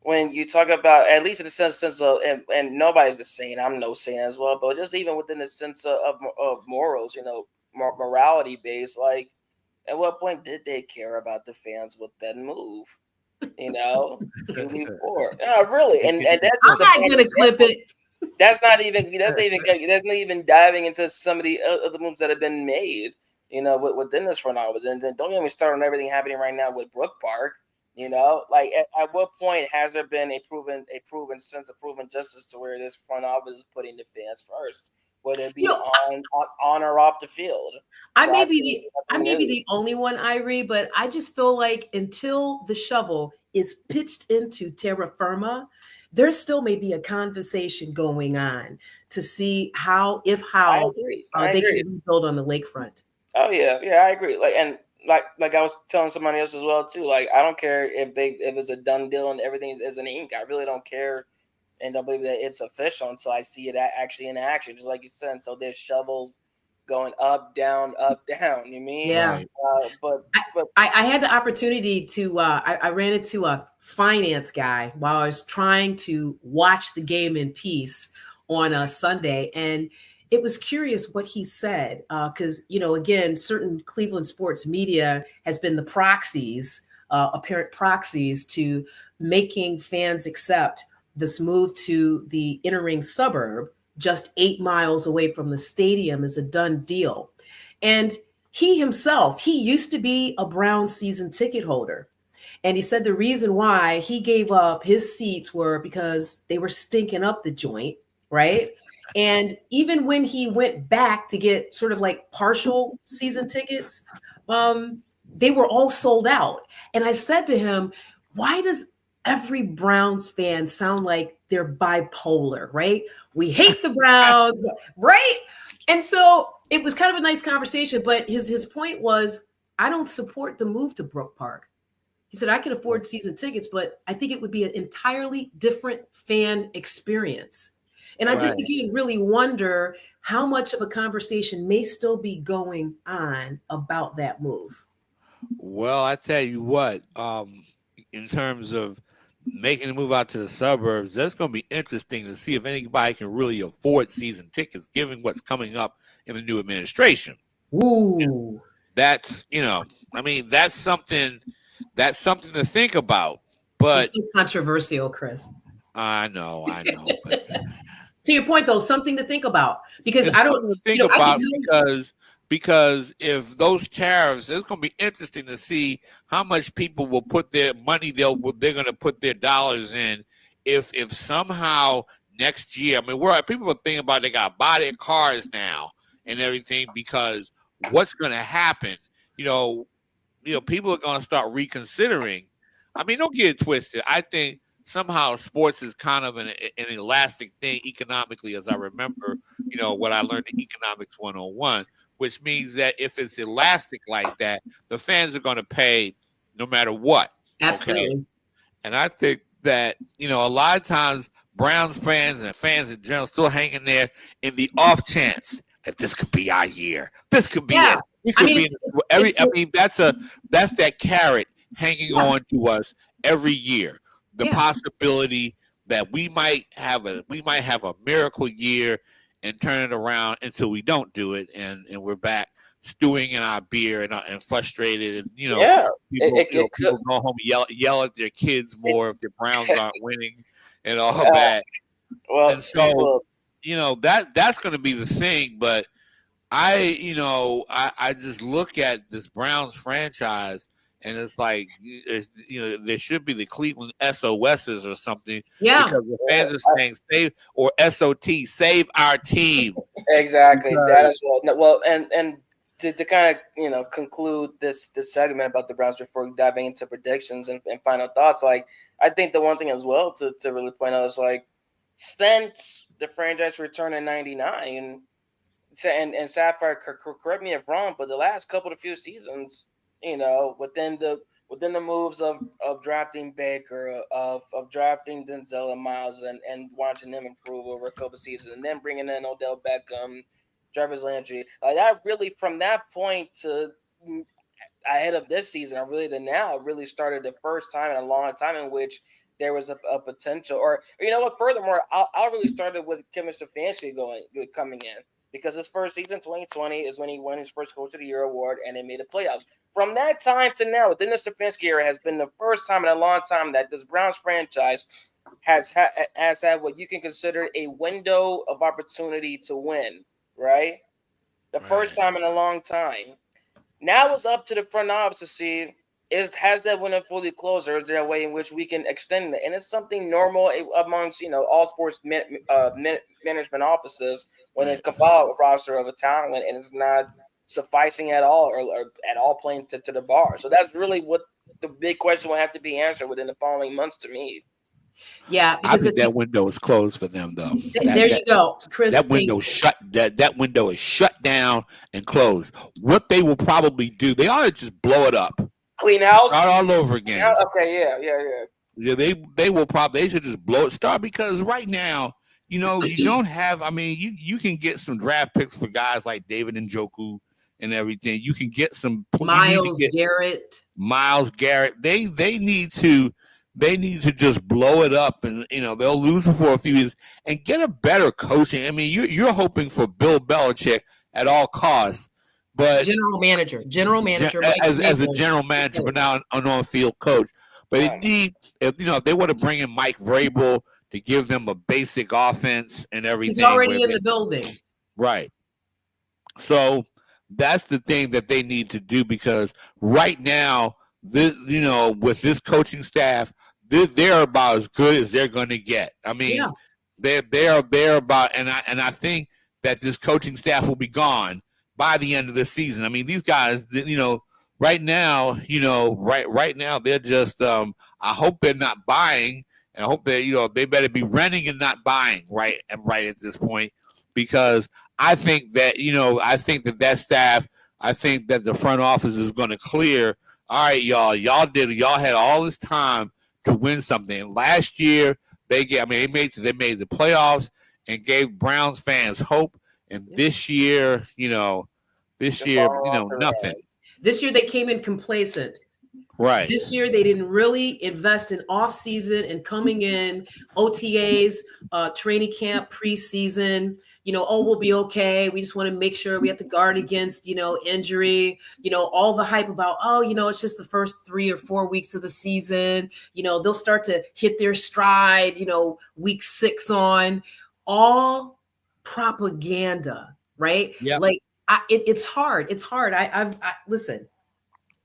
when you talk about, at least in the sense of, and nobody's the saint. I'm no saint as well, but just even within the sense of morals, morality based, like at what point did they care about the fans with that move? Moving forward, really, and that's I'm not gonna clip it. That's not even diving into some of the other moves that have been made, within this front office. And then don't get me started on everything happening right now with Brook Park. Like at what point has there been a proven sense of proven justice to where this front office is putting the fans first, whether it be on or off the field? I may be the only one, Irie, but I just feel like until the shovel is pitched into terra firma, there still may be a conversation going on to see how they can rebuild on the lakefront. Oh yeah, I agree. Like I was telling somebody else as well too. Like I don't care if it's a done deal and everything is in ink. I really don't care, and don't believe that it's official until I see it actually in action. Just like you said, until there's shovels going up, down, up, down. You mean? Yeah. But I had the opportunity to I ran into a finance guy while I was trying to watch the game in peace on a Sunday, and it was curious what he said because again, certain Cleveland sports media has been the proxies, apparent proxies to making fans accept this move to the inner ring suburb just 8 miles away from the stadium is a done deal. And he himself, he used to be a Browns season ticket holder. And he said the reason why he gave up his seats were because they were stinking up the joint, right? And even when he went back to get sort of like partial season tickets, they were all sold out. And I said to him, why does every Browns fan sound like they're bipolar, right? We hate the Browns, right? And so it was kind of a nice conversation, but his point was, I don't support the move to Brook Park. He said, I can afford season tickets, but I think it would be an entirely different fan experience. And I just, again, really wonder how much of a conversation may still be going on about that move. Well, I tell you what, in terms of making the move out to the suburbs, that's going to be interesting to see if anybody can really afford season tickets, given what's coming up in the new administration. Ooh. That's, that's something to think about. But it's so controversial, Chris. I know. But To your point, though, something to think about because it's I don't something to think I can about tell- because if those tariffs, it's going to be interesting to see how much people will put their money they're going to put their dollars in. If somehow next year, I mean, people are thinking about they got to buy their cars now and everything because what's going to happen? People are going to start reconsidering. I mean, don't get it twisted. I think somehow sports is kind of an elastic thing economically, as I remember, what I learned in Economics 101, which means that if it's elastic like that, the fans are going to pay no matter what. absolutely. Okay? And I think that, a lot of times Browns fans and fans in general still hanging there in the off chance that this could be our year. This could be it. It could be that's that carrot hanging on to us every year. The possibility that we might have a miracle year and turn it around until we don't do it and we're back stewing in our beer and frustrated and people go home and yell at their kids more if the Browns aren't winning and all that. Well, and so that's going to be the thing, but I just look at this Browns franchise and it's like, there should be the Cleveland SOSs or something. Yeah. Because the fans are saying save or SOT, save our team. Exactly. That as well. Well, and to kind of, conclude this segment about the Browns before diving into predictions and final thoughts, like, I think the one thing as well to really point out is, like, since the franchise returned in 99, and Sapphire, correct me if wrong, but the last couple of few seasons, within the moves of drafting Baker, of drafting Denzel and Miles and watching them improve over a couple of seasons, and then bringing in Odell Beckham, Jarvis Landry, like that really from that point to ahead of this season, or really to now, really started the first time in a long time in which there was a potential, or furthermore, I'll really started with Kevin Stefanski coming in. Because his first season, 2020, is when he won his first Coach of the Year award and they made the playoffs. From that time to now, within the Stefanski era, has been the first time in a long time that this Browns franchise has had what you can consider a window of opportunity to win, right? The first time in a long time. Now it's up to the front office to see has that window fully closed, or is there a way in which we can extend it? And it's something normal amongst all sports management offices when they compile a roster of a talent and it's not sufficing at all or at all playing to the bar. So that's really what the big question will have to be answered within the following months to me. Yeah, I think that window is closed for them, though. There you go, Chris. That window that window is shut down and closed. What they will probably do, they ought to just blow it up. Clean house, start all over again. Okay, yeah. They will probably they should just blow it. Start because right now, you don't have. I mean, you can get some draft picks for guys like David Njoku and everything. You can get some Miles Garrett. They need to just blow it up, and they'll lose for a few years and get a better coaching. I mean, you're hoping for Bill Belichick at all costs. But general manager as a general manager, but now an on-field coach. But if they want to bring in Mike Vrabel to give them a basic offense and everything, he's already in the building, right? So that's the thing that they need to do, because right now, with this coaching staff, they're about as good as they're going to get. I mean, they're about, and I think that this coaching staff will be gone by the end of the season. I mean, these guys, right now, right now they're just. I hope they're not buying, and I hope that they better be renting and not buying right at this point, because I think that that staff, I think that the front office is going to clear. All right, y'all had all this time to win something. Last year they made the playoffs and gave Browns fans hope. And this year, nothing. This year they came in complacent. Right. This year they didn't really invest in off-season and coming in OTAs, training camp, preseason we'll be okay. We just want to make sure we have to guard against, injury, all the hype about, it's just the first 3 or 4 weeks of the season. They'll start to hit their stride, week 6 on, all propaganda, right? Yeah. Like it's hard. It's hard. Listen,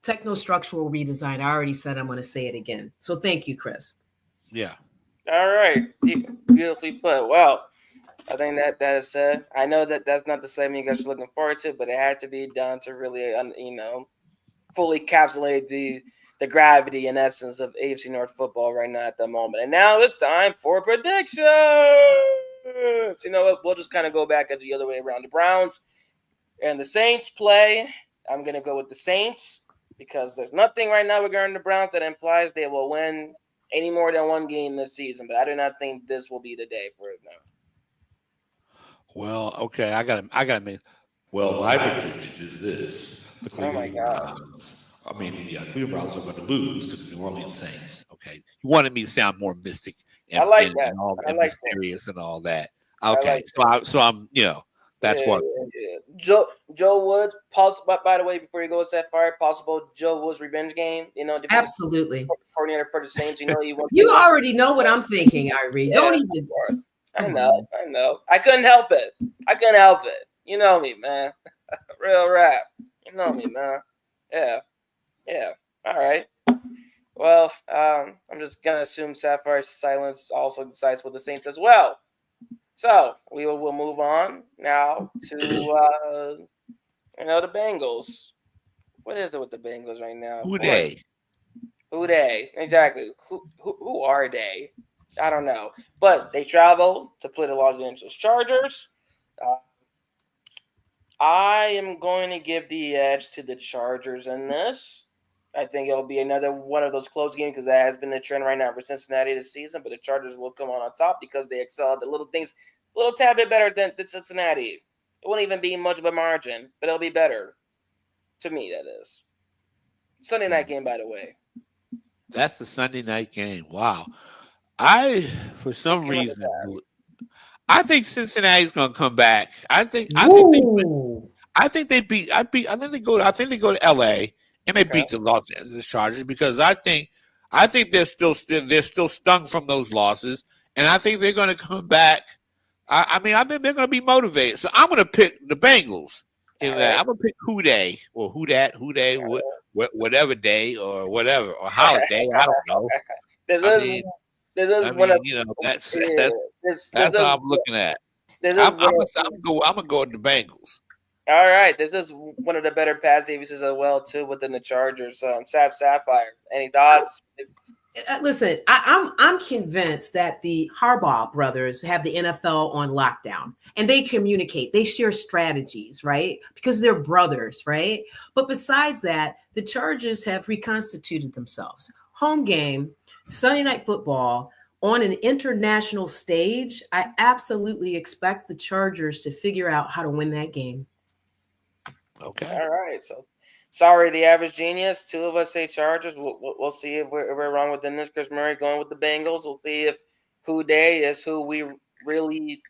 technostructural redesign. I already said I'm going to say it again. So thank you, Chris. Yeah. All right. Beautifully put. Well, I think that is said. I know that that's not the segment you guys are looking forward to, but it had to be done to really, fully encapsulate the gravity and essence of AFC North football right now at the moment. And now it's time for predictions. You know what? We'll just kind of go back the other way around. The Browns and the Saints play. I'm going to go with the Saints because there's nothing right now regarding the Browns that implies they will win any more than one game this season. But I do not think this will be the day for it now. Well, okay, I gotta make. Well, my prediction is this: the Cleveland Browns. The Cleveland Browns are going to lose to the New Orleans Saints. Okay, you wanted me to sound more mystic and, I like that. and mysterious and all that. Okay, so I'm that's what. Yeah. Joe Woods. By the way, before you go with Sapphire, possible Joe Woods revenge game. Absolutely. Coordinator for the Saints. You already know what I'm thinking, Irie. Don't even. I know. I couldn't help it. You know me, man. Real rap. You know me, man. Yeah. All right. Well, I'm just gonna assume Sapphire's silence also decides with the Saints as well. So we'll move on now to the Bengals. What is it with the Bengals right now? Who they? Exactly. Who are they? I don't know. But they travel to play the Los Angeles Chargers. I am going to give the edge to the Chargers in this. I think it'll be another one of those close games because that has been the trend right now for Cincinnati this season. But the Chargers will come on top because they excel at the little things a little tad bit better than Cincinnati. It won't even be much of a margin, but it'll be better. To me, that is. Sunday night game, by the way. That's the Sunday night game. Wow. For some reason, I think Cincinnati's going to come back. I think they go to LA and they beat the Los Angeles Chargers because I think they're still stung from those losses, and I think they're going to come back. I think they're going to be motivated. So I'm going to pick the Bengals in that. I'm going to pick who they, whatever day or whatever or holiday. I don't know. That's how I'm looking at. I'm gonna go with the Bengals. All right, this is one of the better pass defenses as well too within the Chargers. Sapphire, any thoughts? Listen, I'm convinced that the Harbaugh brothers have the NFL on lockdown, and they communicate. They share strategies, right? Because they're brothers, right? But besides that, the Chargers have reconstituted themselves. Home game, Sunday Night Football on an international stage. I absolutely expect the Chargers to figure out how to win that game. Okay. All right. So, sorry, the average genius. 2 of us say Chargers. We'll see if we're wrong within this. Chris Murray going with the Bengals. We'll see if who they is who we really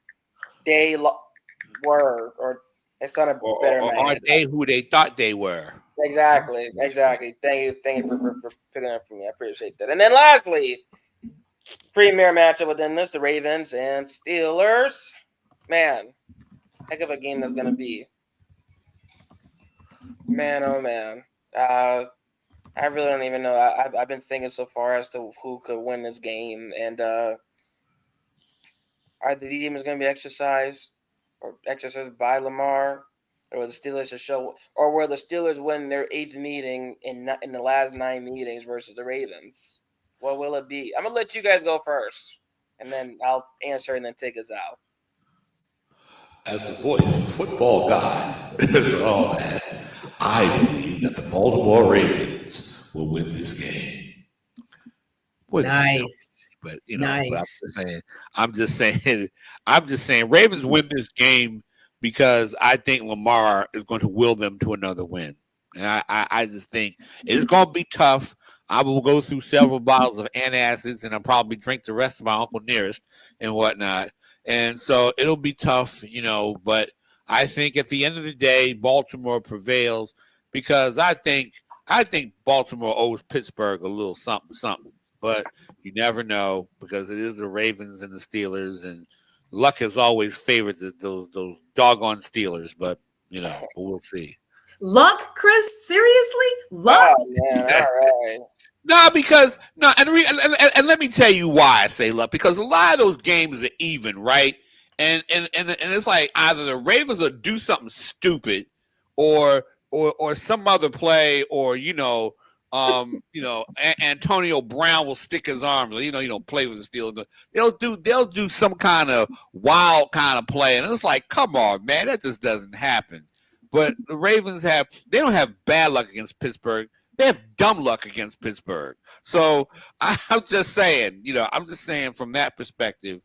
were, or it's not a better. Or are they who they thought they were? Exactly. Thank you for picking up for me. I appreciate that. And then lastly, premier matchup within this, the Ravens and Steelers. Man, heck of a game that's going to be. Man, oh man. I really don't even know. I've been thinking so far as to who could win this game. And are the demons going to be exercised by Lamar? Or the Steelers show, or will the Steelers win their 8th meeting in the last 9 meetings versus the Ravens? What will it be? I'm gonna let you guys go first, and then I'll answer and then take us out. As the voice of football guy, all that, I believe that the Baltimore Ravens will win this game. Nice. But nice. But I'm just saying, Ravens win this game because I think Lamar is going to will them to another win. And I just think it's going to be tough. I will go through several bottles of antacids and I'll probably drink the rest of my Uncle Nearest and whatnot. And so it'll be tough, but I think at the end of the day, Baltimore prevails because I think Baltimore owes Pittsburgh a little something, something. But you never know because it is the Ravens and the Steelers, and luck has always favored those doggone Steelers. But we'll see. Luck, Chris? Seriously? Luck? Oh man, all right. No, because and let me tell you why I say luck. Because a lot of those games are even, right? And it's like either the Ravens will do something stupid, or some other play, or Antonio Brown will stick his arm. Play with the Steelers. They'll do some kind of wild kind of play, and it's like, come on, man, that just doesn't happen. But the Ravens they don't have bad luck against Pittsburgh. They have dumb luck against Pittsburgh. So I'm just saying, from that perspective.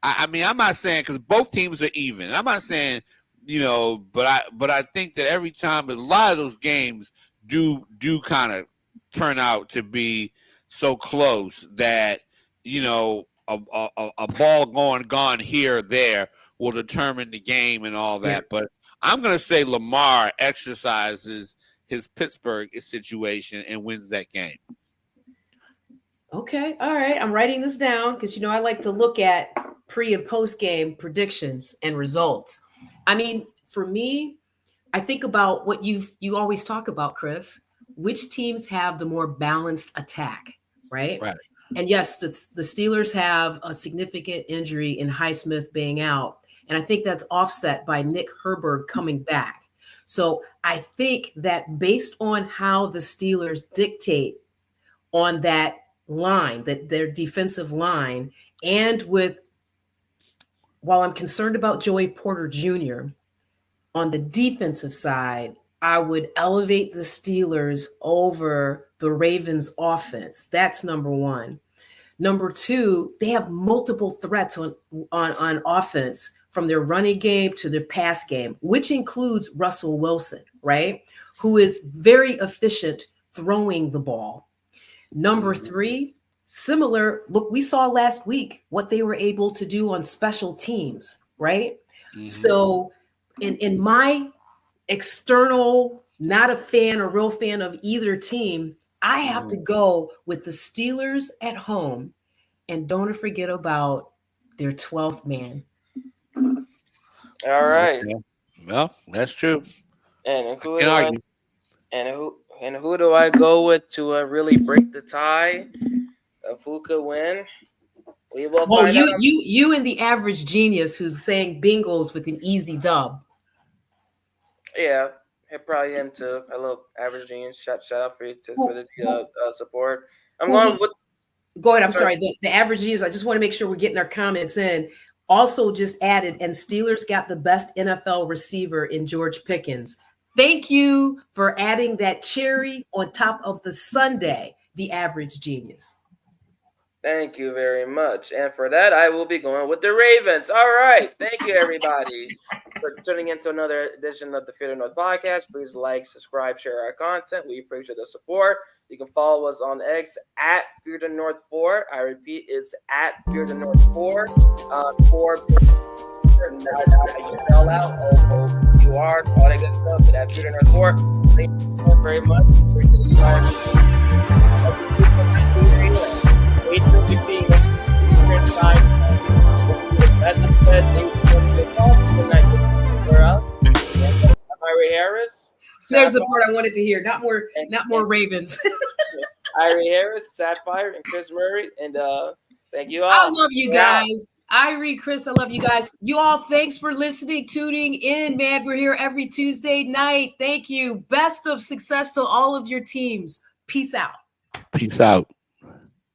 I mean, I'm not saying because both teams are even. I'm not saying, but I think that every time a lot of those games do kind of turn out to be so close that a ball gone here or there will determine the game and all that. Yeah. But I'm going to say Lamar exercises his Pittsburgh situation and wins that game. Okay. All right. I'm writing this down because, I like to look at pre and post game predictions and results. I mean, for me, I think about what you always talk about, Chris, which teams have the more balanced attack, right? Right. And yes, the Steelers have a significant injury in Highsmith being out. And I think that's offset by Nick Herbert coming back. So I think that based on how the Steelers dictate on that line, that their defensive line, and while I'm concerned about Joey Porter Jr., on the defensive side, I would elevate the Steelers over the Ravens offense. That's number one. Number two, they have multiple threats on offense, from their running game to their pass game, which includes Russell Wilson, right? Who is very efficient throwing the ball. Number three, similar, look, we saw last week what they were able to do on special teams, right? Mm-hmm. So in my external, not a fan or real fan of either team, I have to go with the Steelers at home. And don't forget about their 12th man. All right. Well, that's true. And who do I go with to really break the tie of who could win? We will find out. You and the average genius who's saying Bengals with an easy dub. Yeah, probably him too. A little average genius. Shout out for you for the support. Going with. Go ahead. I'm sorry. The average genius. I just want to make sure we're getting our comments in. Also just added, and Steelers got the best NFL receiver in George Pickens. Thank you for adding that cherry on top of the sundae, the average genius. Thank you very much. And for that, I will be going with the Ravens. All right. Thank you, everybody, for tuning into another edition of the Fear the North podcast. Please like, subscribe, share our content. We appreciate the support. You can follow us on X at Fear the North 4. I repeat, it's at Fear the North 4. 4 you spell out, you are, all that good stuff. But at Fear the North 4. Thank you very much. Wait till we see inside. That's the best where else? Irie Harris. There's the part I wanted to hear. Not more Ravens. Irie Harris, Sapphire, and Chris Murray. And thank you all. I love you guys. Irie, Chris, I love you guys. You all, thanks for listening, tuning in, man. We're here every Tuesday night. Thank you. Best of success to all of your teams. Peace out. Peace out.